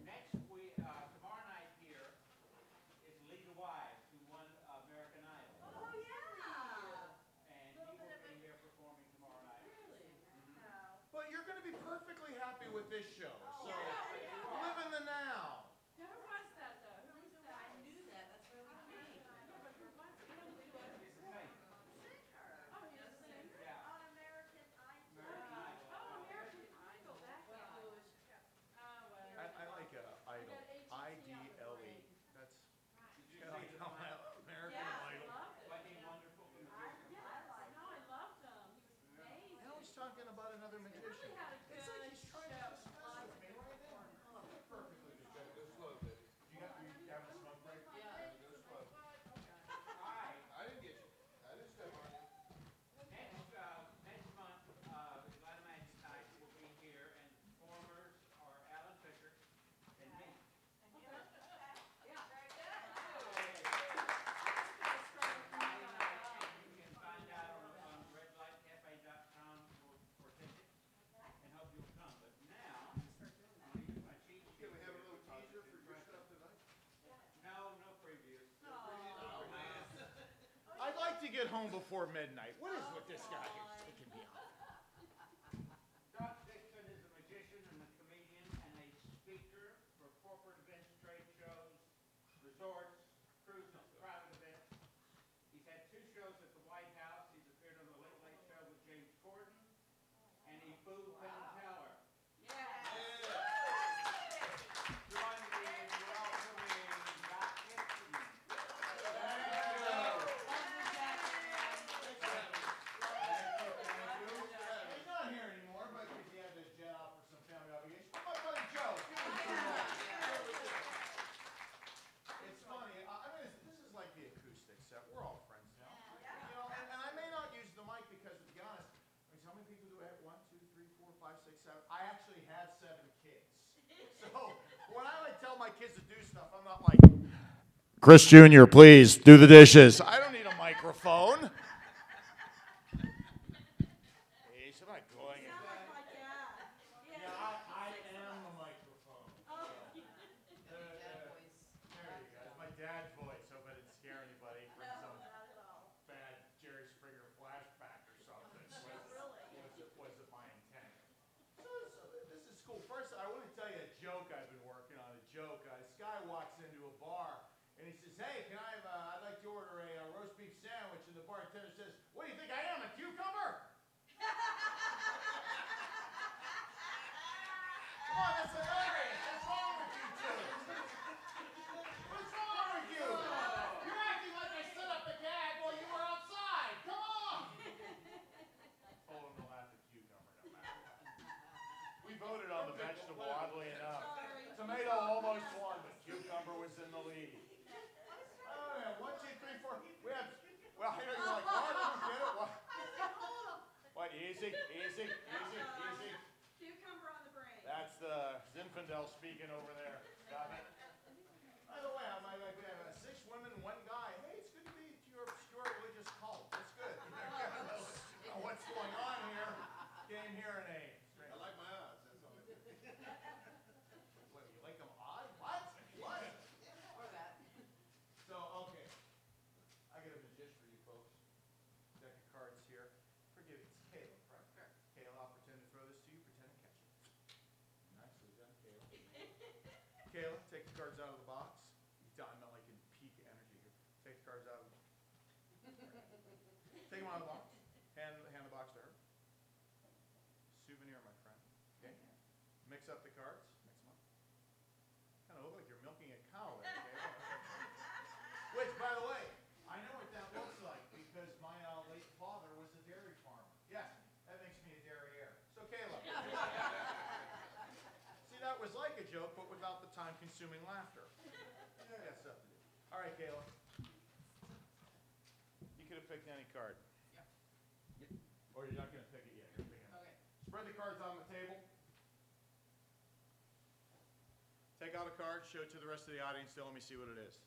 Next week, tomorrow night here is Lita Wise, who won American Idol. Oh, yeah. And he will be here performing tomorrow night. Really? No. But you're going to be perfectly happy with this show. So Yeah. live in the now. Who was that though? Who was that? I knew that, that's really neat. Yeah, but who was it? We don't do it. It's the same. Singer. Oh, he was a singer? Yeah. On American Idol. American Idol. Oh, American Idol, that guy. Oh, well. I like Idol. I-D-L-E. That's Did you kind of see like the how final? American I Idol. loved it. Wasn't he wonderful? Yes, no, I loved him. He was amazing. Now he's talking about another He magician. really had a good It's like he's trying to show. discuss with me right there. Perfectly good. Go slow, baby. You having a smoke break? Yeah. Go slow. All right. I didn't get you. I didn't step on you. Next month, Atlanta Magic Night will be here, and performers are Alan Fisher and me. Yeah. Very good. And you can find out on redlightcafe.com for tickets, and hope you'll come. But now, I'm gonna use my cheat sheet. Can we have a little teaser for your stuff tonight? No, no preview. I'd like to get home before midnight. What is with this guy who's taking me out? Doc Dixon is a magician and a comedian and a speaker for corporate events, trade shows, resorts, cruises, private events. He's had 2 shows at the White House. He's appeared on the Late Late Show with James Corden, and he Boo Penn Teller. Join me in welcoming Doc Dixon. He's not here anymore, but because he had to jet off for some family obligation. My buddy Joe. Give him some love. It's funny. I mean, this is like the acoustic set. We're all friends now. You know, and I may not use the mic because, to be honest, I mean, how many people do I have? 1, 2, 3, 4, 5, 6, 7. I actually have 7 kids. So when I like tell my kids to do stuff, I'm not like, Chris Jr., please do the dishes. I don't need a microphone. Hey, am I going? Sound like my dad. Yeah, I am the microphone. There you go. It's my dad's voice. Hope I didn't scare anybody from some Not at all. bad Jerry Springer flashback or something. Was it my intent? So this is cool. First, I want to tell you a joke I've been working on. A joke. This guy walks into a bar and he says, "Hey, can I have? I'd like to order a roast beef sandwich." And the bartender says, "What do you think I am? A cucumber?" Come on, that's hilarious. What's wrong with you two? What's wrong with you? You're acting like I set up the gag while you were outside. Come on. Told him to laugh at cucumber no matter what. We voted on the vegetable, oddly enough. Tomato almost won, but cucumber was in the lead. Oh, yeah. 1, 2, 3, 4. We have. Well, here you're like, what? I don't get it. What? What? Easy, easy, easy, easy. Cucumber on the brain. That's the Zinfandel speaking over there. Got it? By the way, we have 6 women, 1 guy. Hey, it's good to be to your obscure religious cult. That's good. Know what's going on here? Game here in Ames. I like my odds. That's all. What, you like them odd? What? What? Or that. So, okay. I got a magician for you folks. cards out of the box. I'm like in peak energy here. Take the cards out. Take them out of the box. Hand the box to her. Souvenir, my friend. Okay. Mix up the cards. Mix them up. Kind of look like you're milking a cow there. Okay? Which, by the way, I know what that looks like because my late father was a dairy farmer. Yes, that makes me a derriere. So, Caleb. See, that was like a joke, but without the time-consuming laughter. I got stuff to do. All right, Caleb. You could have picked any card. Yep. Or you're not going to pick it yet. You're picking it. Okay. Spread the cards on the table. Take out a card, show it to the rest of the audience. Let me see what it is.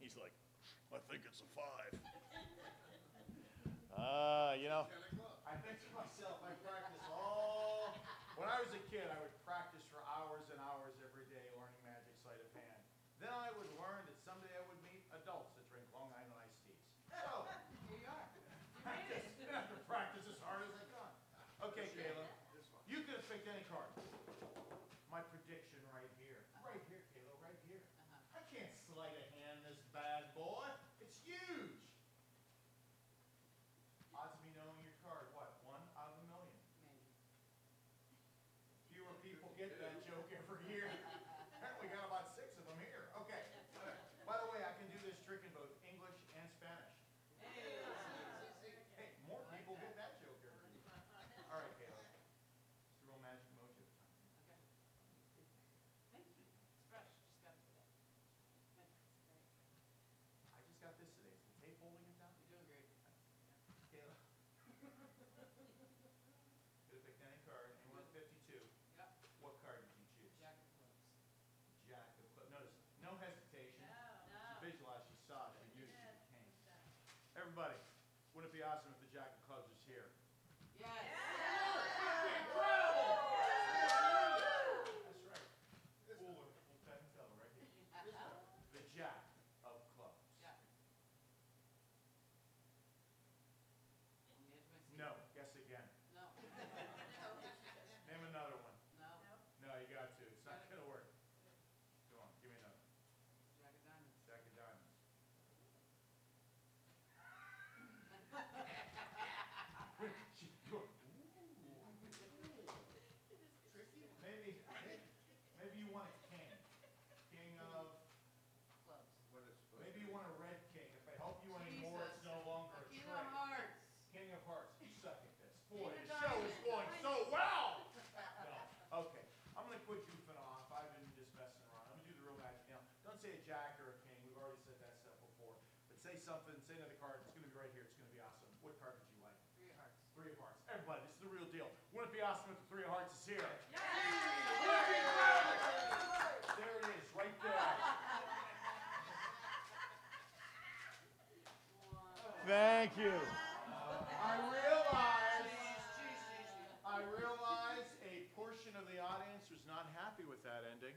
He's like, I think it's a 5. I think to myself, I practice all. When I was a kid, I would practice for hours and hours every day learning magic sleight of hand. Then I would learn that someday I would meet adults that drink Long Island iced teas. So, Here you are. I just didn't have to practice as hard as I could. Okay, Caleb, you could have picked any card. My prediction right here. Right here, Caleb, right here. I can't sleight of hand this bad boy. It's huge. Odds of me knowing your card, what, 1 out of a million? Maybe. Fewer people get that joke every year. Apparently got about 6 of them here. Okay. By the way, I can do this trick in both English and Spanish. Hey, more people get that joke every year. All right, Caleb. It's the real magic mojo time. Okay. Thank you. It's fresh. Just got it today. Thank you. It's great. I just got this today. Is the tape holding it down? You're doing great. Caleb. Could have picked any card. Anyone at 52. Yep. What card did you choose? Jack of clubs. Jack of clubs. Notice, no hesitation. She visualized, she saw it, she knew she became. Everybody, wouldn't it be awesome if the Jack of clubs was here? Yes. Incredible! That's right. Full Penn and Teller right here. The Jack of clubs. Jack. On the edge of my seat. No, guess again. No. Name another one. No. No, you got to. It's not gonna work. Come on, give me another. Jack of diamonds. Jack of diamonds. Maybe you want a king. King of, Clubs. maybe you want a red king. If I help you anymore, it's no longer a King trick. of hearts. King of hearts. You suck at this. Boy, King the of show is diamonds. going so well. No. Okay, I'm gonna quit goofing off. I've been just messing around. I'm gonna do the real magic now. Don't say a jack or a king. We've already said that stuff before. But say something. Say another card. It's gonna be right here. It's gonna be awesome. What card would you like? 3 of hearts. 3 of hearts. Everybody, this is the real deal. Wouldn't it be awesome if the 3 of hearts is here? There it is, right there. Thank you. I realize a portion of the audience was not happy with that ending.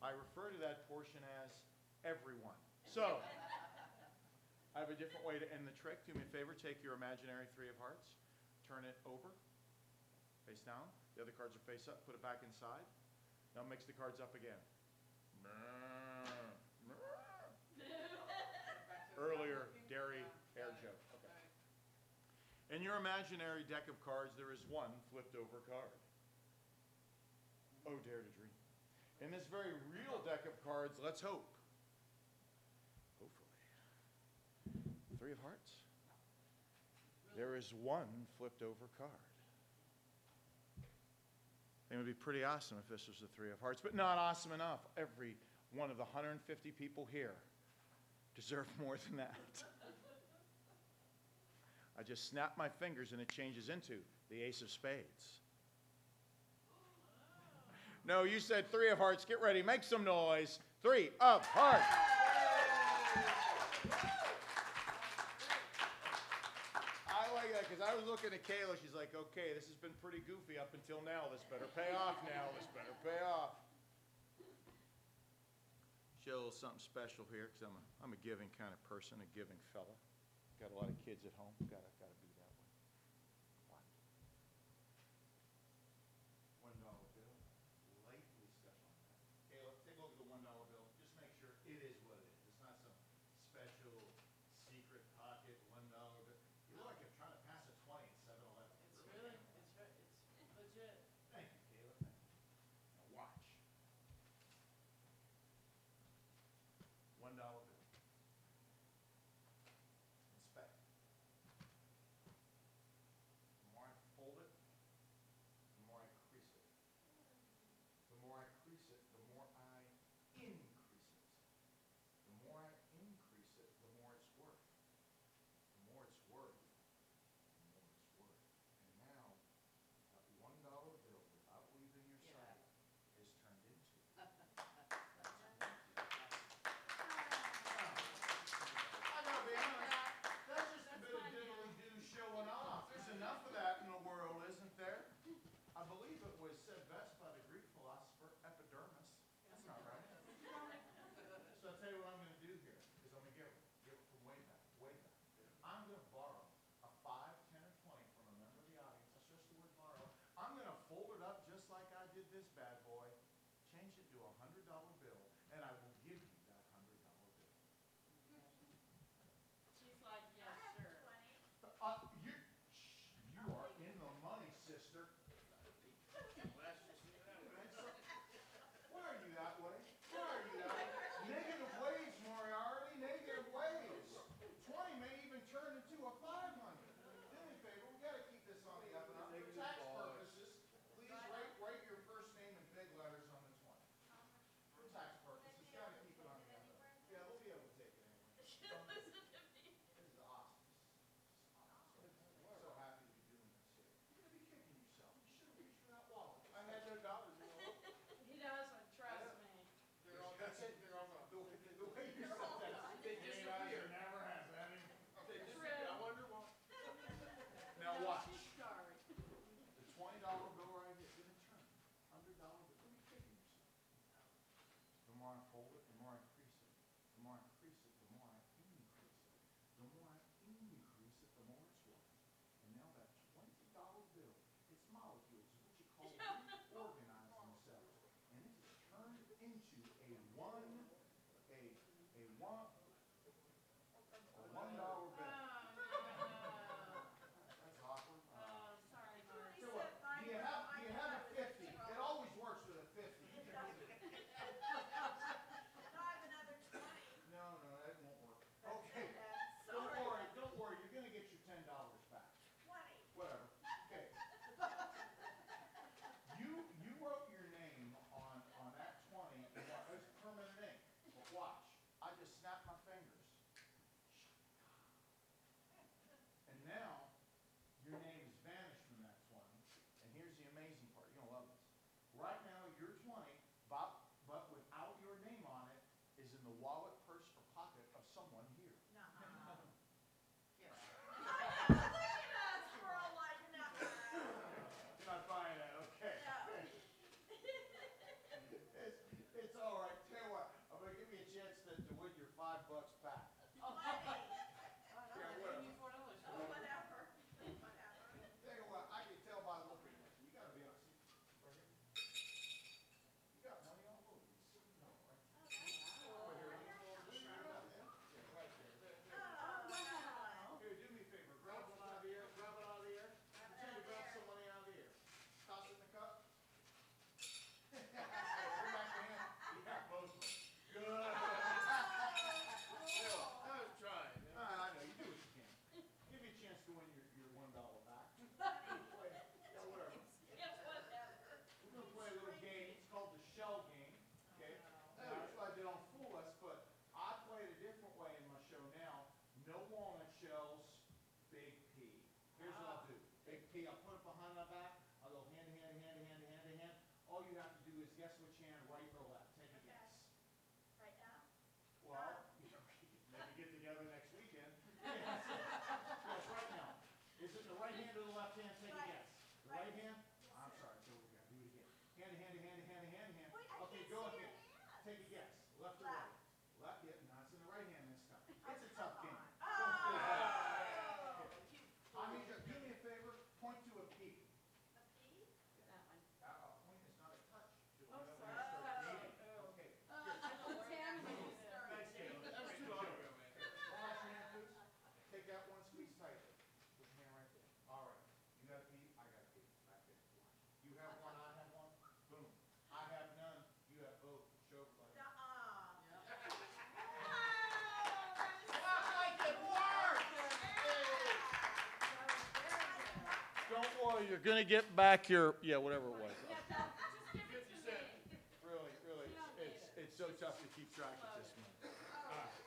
I refer to that portion as everyone. So, I have a different way to end the trick. Do me a favor, take your imaginary 3 of hearts, turn it over, face down. The other cards are face up, put it back inside. Now mix the cards up again. Earlier, dairy air joke. Okay. In your imaginary deck of cards, there is 1 flipped over card. Oh, dare to dream. In this very real deck of cards, let's hope. Hopefully. 3 of hearts. There is 1 flipped over card. I think it would be pretty awesome if this was the 3 of hearts, but not awesome enough. Every one of the 150 people here deserve more than that. I just snap my fingers and it changes into the ace of spades. No, you said 3 of hearts. Get ready. Make some noise. 3 of hearts. I like that because I was looking at Kayla. She's like, okay, this has been pretty goofy up until now. This better pay off now. This better pay off. Show a little something special here because I'm a giving kind of person, a giving fella. Got a lot of kids at home. Gotta be that way. What? $1 bill, lightly this bad boy, change it to a $100 bill, and I will give you that $100 bill. She's like, I yes, have sir. 20. You are in the money, sister. Why are you that way? Why are you that way? Negative ways, Moriarty, negative ways. 20 may even turn into a 500. Do me a favor, we gotta keep this on the up and up. For tax purposes, please write your first name in big letters on the 20. For tax purposes, gotta keep it on the up and up. Yeah, we'll be able to take it anyway. This is awesome. So happy to be doing this here. You're gonna be kicking yourself. You should have reached for that wallet. I had no dollars. He doesn't, trust me. They're all, that's it, they're all gone. The way you said that. They disappear. Never has, any. They disappear. I wonder why. Now No, watch. she's sorry. The $20 bill right here, gonna turn. $100 bill. What are you kicking yourself? The more I fold it, the more I increase it. The more I increase it, the more I increase it. The more I increase it, the more it's worth. And now that $20 bill, its molecules, what you call reorganize themselves. And it is turned into a $1 bill. Oh, no. That's awkward. Oh, sorry, Mark. Tell you what, do you have a 50? It always works with a 50. You can leave it. No, I have another 20. No, that won't work. Okay, don't worry, you're gonna get your $10 back. 20. Whatever, okay. You wrote your name on that 20, and it's permanent ink. But watch, I just snapped my fingers. And now, your name has vanished from that 20, and here's the amazing part, you're gonna love this. Right now, your 20, but without your name on it, is in the wallet, purse, or pocket of someone here. Nuh-uh. Look at us, we're all like, nuh-uh. You're not buying that, okay. No. It's all right, tell you what, I'm gonna give you a chance to win your $5 back. 20. Yeah, whatever. Give you $4 for Oh, it. whatever. Whatever. Tell you what, I can tell by looking at you, you gotta be honest. Right here. You got money all over you. No, right? Oh, Over here. that's Yeah, right there. Oh, wow. Here, do me a favor, grab one out of the air, grab it out of the air. Pretend to grab some money out of the air. Toss it in the cup. Bring back your hand. Yeah, both of them. Good. I was trying. I know, you do what you can. Give me a chance to win your $1 back. Yeah, whatever. Yes, whatever. We're gonna play a little game, it's called the shell game, okay? Now, I realize they don't fool us, but I play it a different way in my show now. No walnut shells, big P. Here's what I'll do. Big P, I'll put it behind my back, I'll go hand to hand to hand to hand to hand to hand. All you have to do is guess which hand, right or left. Take a Okay. guess. Right now? Well, maybe get together next weekend. Yes, right now. Is it the right hand or the left hand? Take a Right. guess. The right hand? I'm sorry, do it again. Do it again. Hand to hand to hand to hand to hand to hand. Wait, I Okay, can't go see again. your hand. Take a guess. Left or Left. right? Left, yeah, no, it's in the right hand this time. It's a tough game. Oh. I need you, do me a favor, point to a P. A P? That one. Point is not a touch. You'll Oh, know when sorry. you start Oh. dating. Oh. Okay. Contaminated. Thanks, Caleb. That was too long ago, man. Wash your hand, please. Take that one, squeeze tightly. Put your hand right there. All right. You got a P, I got a P. Back there. Watch. You have one, I have one. Boom. I have none, you have both. Show like. Nuh-uh. Like it worked! Don't worry, you're gonna get back your, yeah, whatever it was. Yeah, just give it to me. Really, You don't need it. it's so tough to keep track of this one.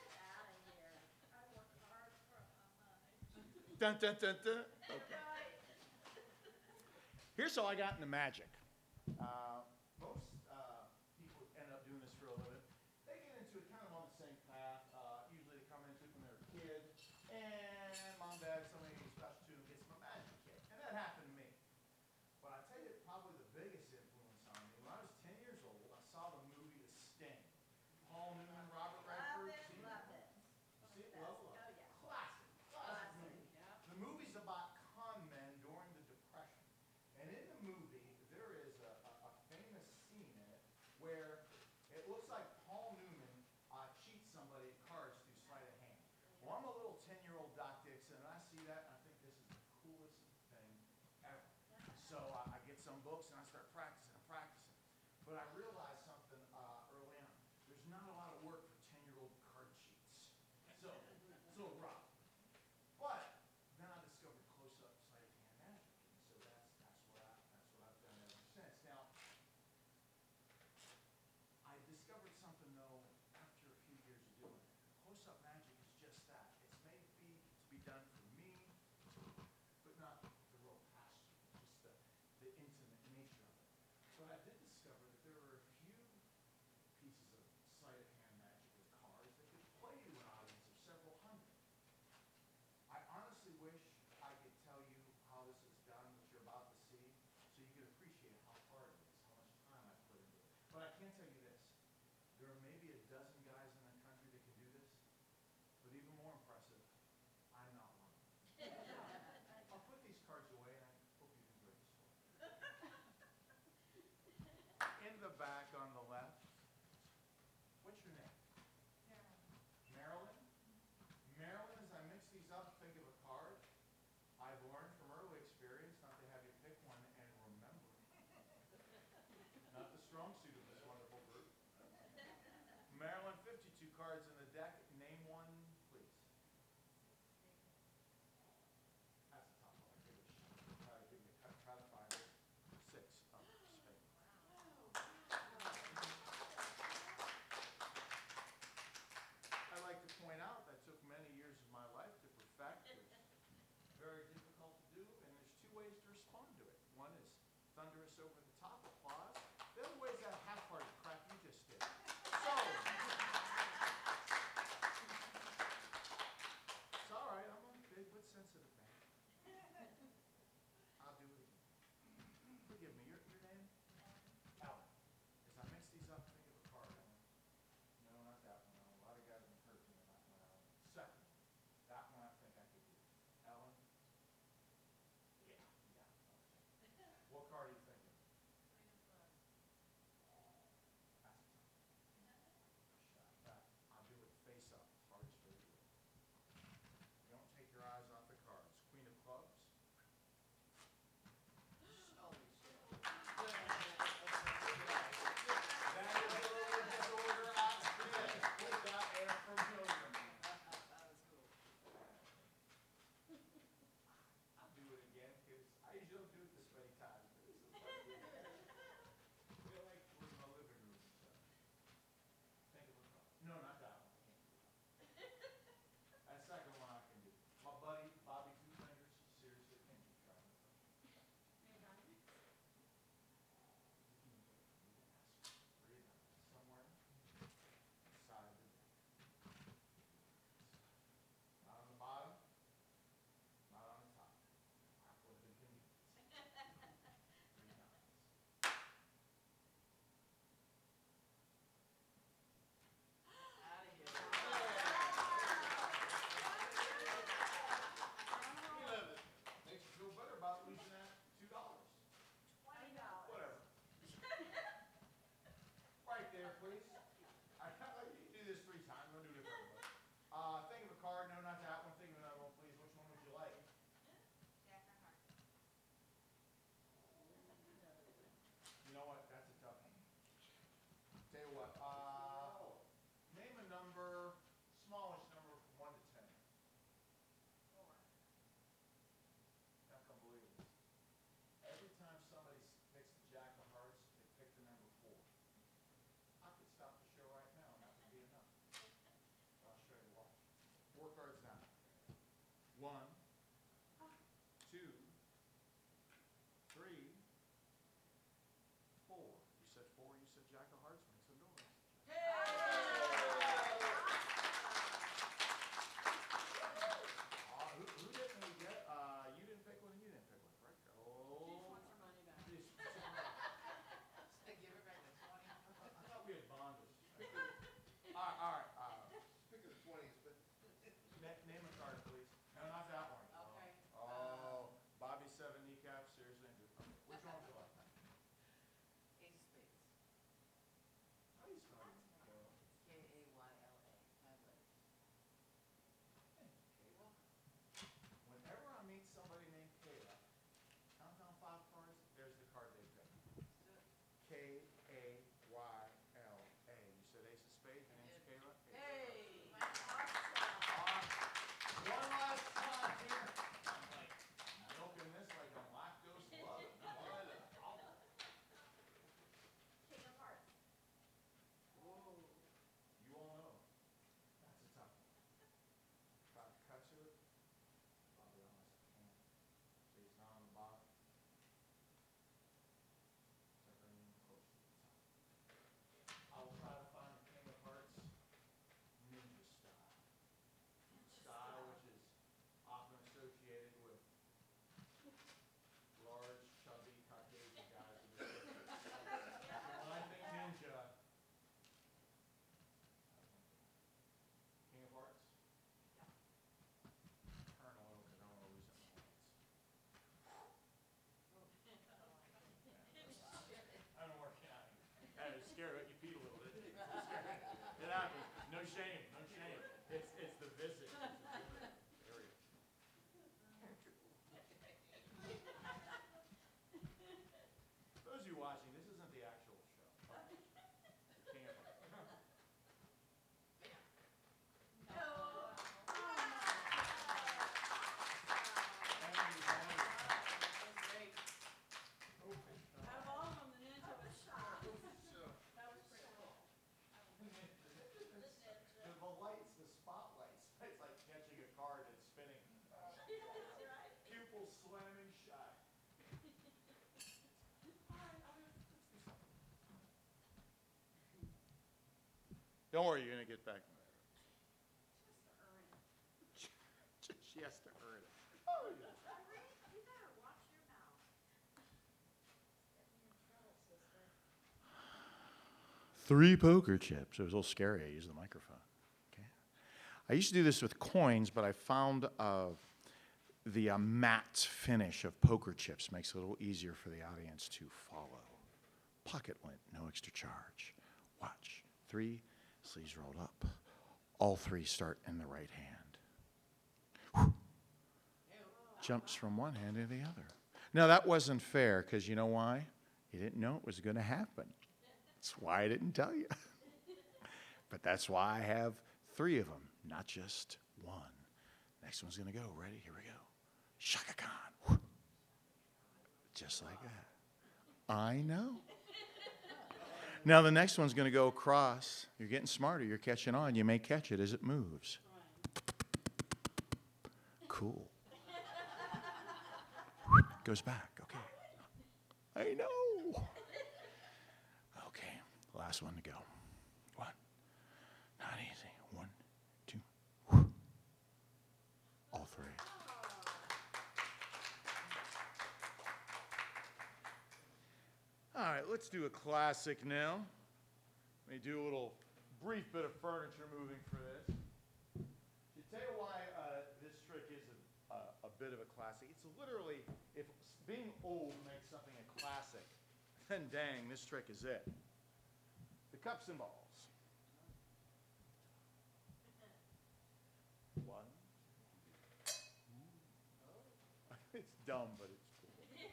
Get out of here. I work hard for my money. Dun, dun, dun, dun. Okay. Right. Here's how I got into magic. Most people end up doing this for a living. They get into it kind of on the same path. Usually they come into it when they're a kid. And mom, dad, somebody special to them gets them a magic kit. And that happened to me. But I tell you, probably the biggest influence on me, when I was 10 years old, I saw the movie The Sting. Paul Newman, Robert Love Redford. it, See love it. See it? Love, love. Oh, yeah. Classic. Classic movie. Yeah. The movie's about con men during the Depression. And in the movie, there is a famous not a lot of work for 10-year-old card cheats. So, it's a little rough. But then I discovered close-up sleight of hand magic, and so that's what I've done ever since. Now, I discovered something though after a few years of doing it. Close-up magic is just that. It's made to be done for me, but not the real passion, just the intimate nature of it. But I did discover that there were a few pieces of sleight of hand magic with cards that could play to an audience of several hundred. I honestly wish I could tell you how this is done, what you're about to see, so you can appreciate how hard it is, how much time I put into it. But I can tell you this, there are maybe a dozen guys in the country that can do this, but even more impressive, I'm not one of them. I'll put these cards away and I hope you enjoy the story. In the back on the left, what's your name? Marilyn? Marilyn, as I mix these up, think of a card. I've learned from early experience not to have you pick one and remember. Not the strong suit of this wonderful group. Marilyn, 52 cards in the deck. Name one, please. That's the top one. Give it a shot. Try to find it. 6 up spade. I like to point out that took many years of my life to perfect. It's very difficult to do, and there's 2 ways to respond to it. One is thunderous over the top applause. The other way is that half-hearted crap you just did. So, it's all right. I'm a big but sensitive man. I'll do it again. Forgive me. Your name? Ellen. As I mix these up, think of a card, Ellen. No, not that one, Ellen. A lot of guys have been hurt me about that one, Ellen. Second, that one I think I could do. Ellen? Yeah. Okay. What card are you thinking? That's a tough one. Shot that. I'll do it face up. Hardest way to do it. Don't take your eyes off the cards. Queen of clubs. That is a little disorder. Put that air from William. I'll do it again because I usually don't do it this many times. But this is fun. I feel like we're in my living room. So. Think of a card. No, not that one. I can't do that. That second one I can do. My buddy, Bobby Two Fingers, seriously can't keep trying to touch me. Breathe out. Somewhere inside of the deck. Not on the bottom, not on the top. For the convenience. 3 times. You love it. Makes you feel better about losing that $2. Whatever. Right there, please. You can do this 3 times. I'm going to do it differently. Think of a card. No, not that one. Think of another one, please. Which one would you like? You know what? That's a tough one. Tell you what. Name a number, smallest number from 1 to 10. I can't believe this. Every time somebody picks the Jack of Hearts, they pick the number 4. I could stop the show right now, and that would be enough. I'll show you why. 4 cards down. 1, 2, 3, 4. You said 4. You said Jack of Hearts. Make some noise. Who didn't we get? You didn't pick one, and you didn't pick one, right? Oh. Just Give it back to 20. I thought we had bonded. All right. Pick of the 20s, but. Name a card, please. No, not that one. Okay. Oh, Bobby 7 kneecaps. Seriously, okay. Which one would you like? Ace of spades. Don't worry, you're gonna get back. She has to earn it. Oh, yeah. You better watch your mouth. Get me in trouble, sister. 3 poker chips. It was a little scary. I used the microphone. Okay. I used to do this with coins, but I found the matte finish of poker chips makes it a little easier for the audience to follow. Pocket lint, no extra charge. Watch. 3, sleeves rolled up. All 3 start in the right hand. Whew. Jumps from one hand to the other. Now, that wasn't fair, because you know why? You didn't know it was going to happen. That's why I didn't tell you. But that's why I have 3 of them, not just 1. Next one's going to go. Ready? Here we go. Shaka Khan. Whew. Just like that. I know. Now the next one's going to go across. You're getting smarter. You're catching on. You may catch it as it moves. Cool. Goes back. Okay. I know. Okay. Last one to go. 1. Not easy. 1, 2. Whew. All 3. All right, let's do a classic now. Let me do a little brief bit of furniture moving for this. To tell you why this trick is a bit of a classic, it's literally, if being old makes something a classic, then dang, this trick is it. The cups and balls. 1. It's dumb, but it's cool. Okay,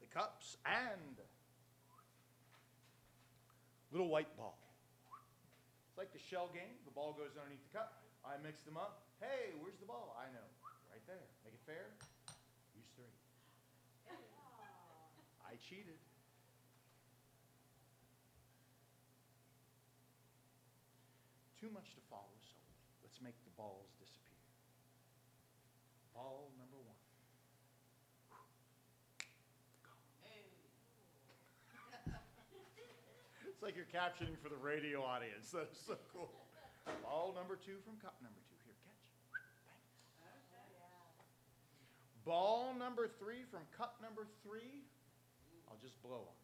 the cups and little white ball. It's like the shell game. The ball goes underneath the cup. I mix them up. Hey, where's the ball? I know. Right there. Make it fair. Use 3. I cheated. Too much to follow, so let's make the balls disappear. Ball number 1. It's like you're captioning for the radio audience. That is so cool. Ball number 2 from cup number 2. Here, catch. Thanks. Ball number 3 from cup number 3. I'll just blow on it.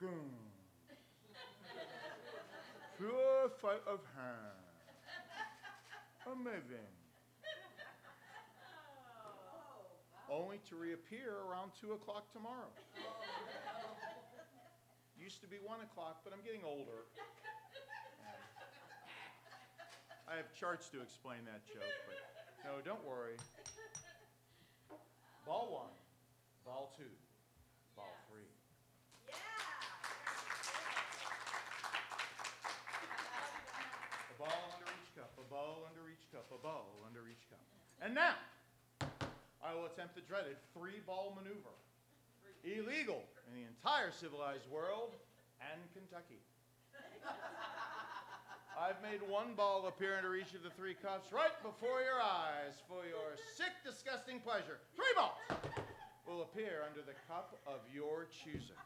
Boom. Pure fight of hand. Amazing. Only to reappear around 2 o'clock tomorrow. Used to be 1 o'clock, but I'm getting older. I have charts to explain that joke, but no, don't worry. Ball 1, ball 2, ball 3. A ball under each cup, a ball under each cup, a ball under each cup. And now, I will attempt the dreaded 3-ball maneuver. Illegal in the entire civilized world and Kentucky. I've made 1 ball appear under each of the 3 cups right before your eyes for your sick, disgusting pleasure. 3 balls will appear under the cup of your choosing.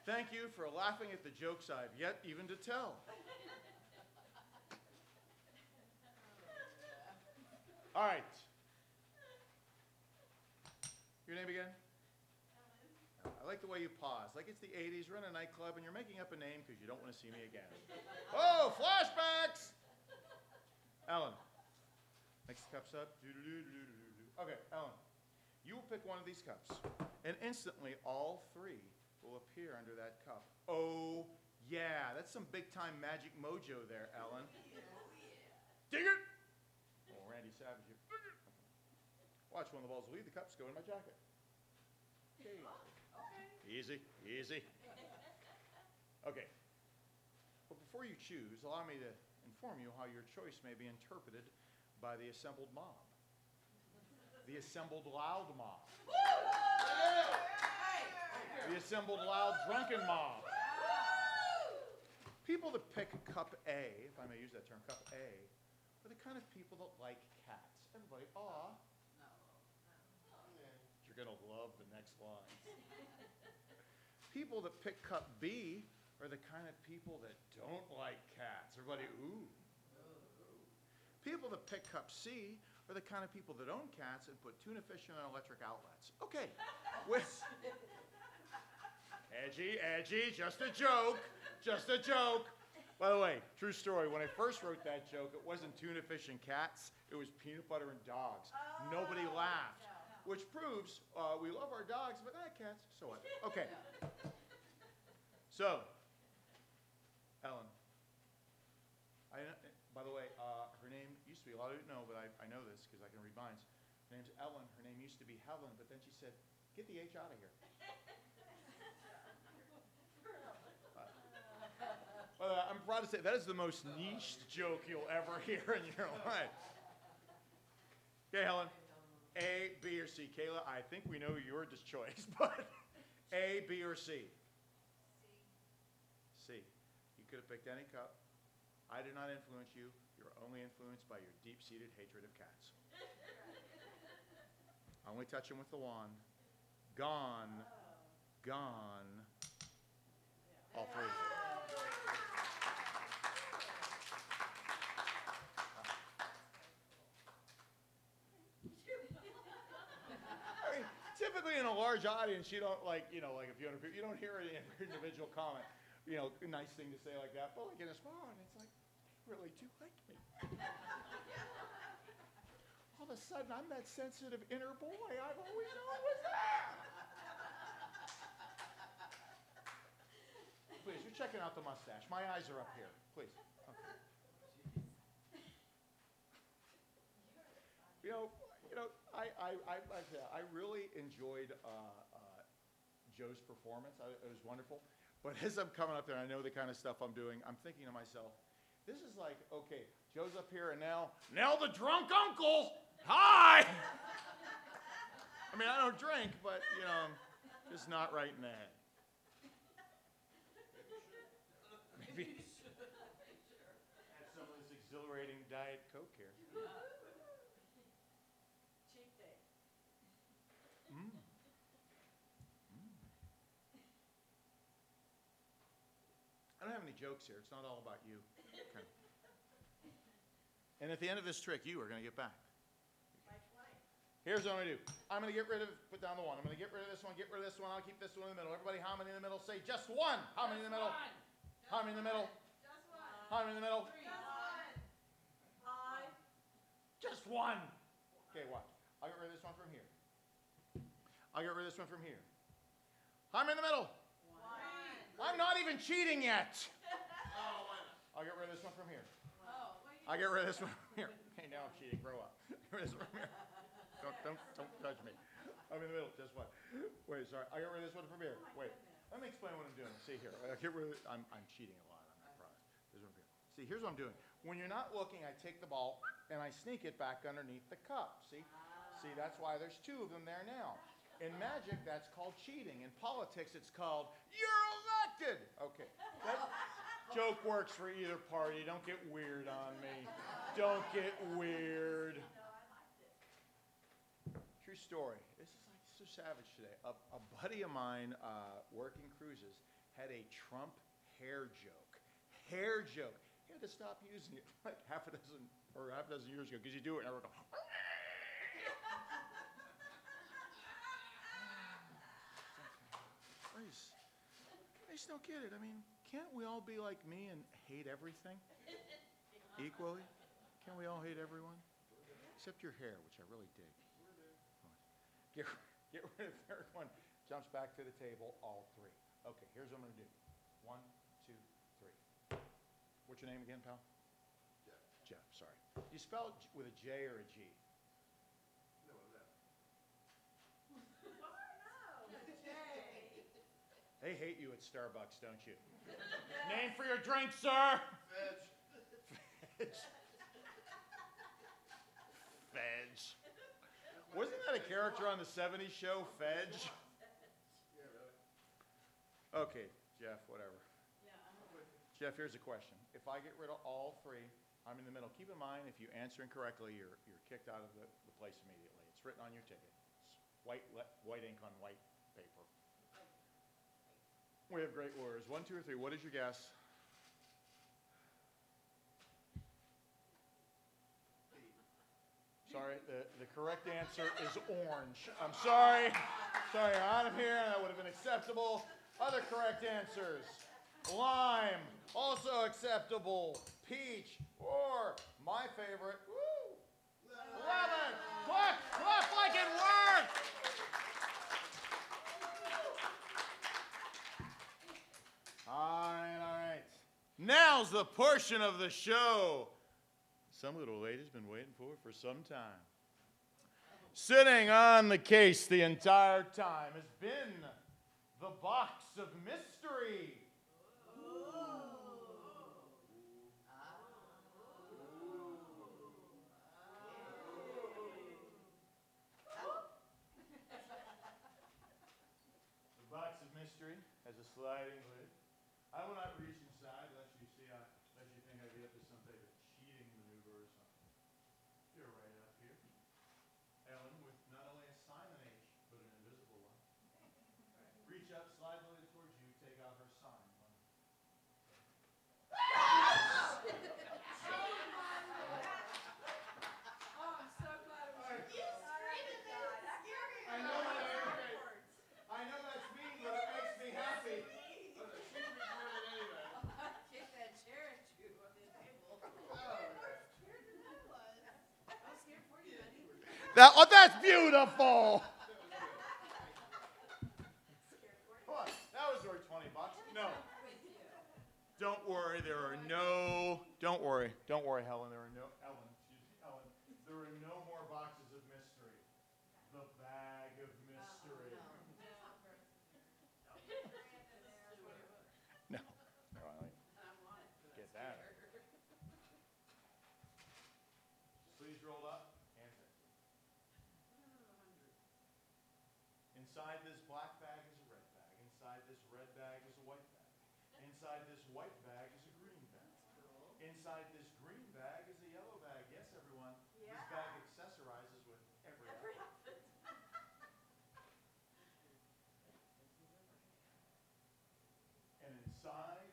Thank you for laughing at the jokes I've yet even to tell. All right. Your name again? Ellen. I like the way you pause. Like it's the 80s, you're in a nightclub, and you're making up a name because you don't want to see me again. Oh, flashbacks! Ellen. Mix the cups up. Okay, Ellen. You will pick one of these cups, and instantly all 3 will appear under that cup. Oh, yeah. That's some big-time magic mojo there, Ellen. Dig it! Oh, Randy Savage. Watch, one of the balls will leave the cups, go in my jacket. Okay. Easy, easy. Okay. But before you choose, allow me to inform you how your choice may be interpreted by the assembled mob. The assembled loud mob. The assembled loud drunken mob. People that pick cup A, if I may use that term, cup A, are the kind of people that like cats. Everybody, aw. You're going to love the next line. People that pick cup B are the kind of people that don't like cats. Everybody, ooh. People that pick cup C are the kind of people that own cats and put tuna fish in electric outlets. Okay. Edgy, just a joke. Just a joke. By the way, true story. When I first wrote that joke, it wasn't tuna fish and cats. It was peanut butter and dogs. Nobody laughed. Which proves we love our dogs, but not cats. So what? Okay. So, Ellen. By the way, her name used to be, a lot of you know, but I know this because I can read minds. Her name's Ellen. Her name used to be Helen, but then she said, get the H out of here. I'm proud to say that is the most niche joke you'll ever hear in your life. Okay, Helen. A, B, or C. Kayla, I think we know your choice, but A, B, or C? C. You could have picked any cup. I do not influence you. You're only influenced by your deep-seated hatred of cats. I only touch them with the wand. Gone. Gone. All three. I mean, typically in a large audience, you don't like if you don't hear an individual comment. A nice thing to say like that, but like in a small audience, it's like, they really do like me. All of a sudden, I'm that sensitive inner boy I've always known was there. Please, you're checking out the mustache. My eyes are up here. Please. Okay. I really enjoyed Joe's performance. It was wonderful. But as I'm coming up there, and I know the kind of stuff I'm doing, I'm thinking to myself, this is like, okay, Joe's up here, and now the drunk uncle. Hi. I mean, I don't drink, but just not right in the head. Maybe have some of this exhilarating Diet Coke here. Cheap day. I don't have any jokes here. It's not all about you. Okay. And at the end of this trick, you are going to get back. Here's what I'm going to do. I'm going to get rid of, put down the one. I'm going to get rid of this one, get rid of this one. I'll keep this one in the middle. Everybody, how many in the middle? Say just one. How many in the middle? How many in the middle? Just one. How many in the middle? Just one. Five. Just one. Okay, watch. I'll get rid of this one from here. I'll get rid of this one from here. How many in the middle? One. I'm not even cheating yet. I'll get rid of this one from here. Oh, well, I'll get rid of this one from here. Okay, now I'm cheating. Grow up. Get rid of this one from here. Don't judge me. I'm in the middle. Just what? Wait, sorry. I'll get rid of this one from here. Wait. Let me explain what I'm doing. See here. I get rid of I'm cheating a lot. I'm not proud. This one here. See, here's what I'm doing. When you're not looking, I take the ball and I sneak it back underneath the cup. See? See, that's why there's two of them there now. In magic, that's called cheating. In politics, it's called you're elected. Okay. That joke works for either party. Don't get weird on me. Don't get weird. True story. This is like so savage today. A buddy of mine working cruises had a Trump hair joke. Hair joke. He had to stop using it like half a dozen years ago because you do it and everyone goes. I just don't get it. I mean, can't we all be like me and hate everything equally? Can't we all hate everyone? Except your hair, which I really dig. Get rid of the third one. Jumps back to the table, all three. Okay, here's what I'm going to do. 1, 2, 3. What's your name again, pal? Jeff. Jeff, sorry. Do you spell it with a J or a G? No, I'm not. They hate you at Starbucks, don't you? Name for your drink, sir. Veg. Fedge. Wasn't that a character on the 70s show, Fedge? Yeah, really. Okay, Jeff, whatever. Jeff, here's a question. If I get rid of all three, I'm in the middle. Keep in mind, if you answer incorrectly, you're kicked out of the place immediately. It's written on your ticket. It's white ink on white paper. We have great words. 1, 2, or 3. What is your guess? Sorry, the correct answer is orange. I'm sorry. Sorry, you're out of here. That would have been acceptable. Other correct answers. Lime, also acceptable. Peach, or my favorite, woo, lemon. Clap like it worked. All right. Now's the portion of the show some little lady's been waiting for some time. Sitting on the case the entire time has been the box of mystery. The box of mystery has a sliding lid. I will not reach inside unless you think I get up to some type of cheating maneuver or something. You're right up here. Ellen, with not only a silent H, but an invisible one. Reach up, slide the lid towards you, take out her sign. Oh, I'm so glad it was you. I know that's mean, but it makes me happy. Kick that chair at you on the table. Scared than I was. I was scared for you, buddy. That's beautiful. Scared for you. What? That was worth $20. No. Don't worry, Helen. There are no more boxes of mystery. The bag of mystery. No. Get that. Sleeves rolled up, hands in. Inside this black bag is a red bag. Inside this red bag is a white bag. Inside this white bag is a green bag. Inside this green bag is a yellow bag. Yes, everyone. Yeah. This bag accessorizes with every outfit. And inside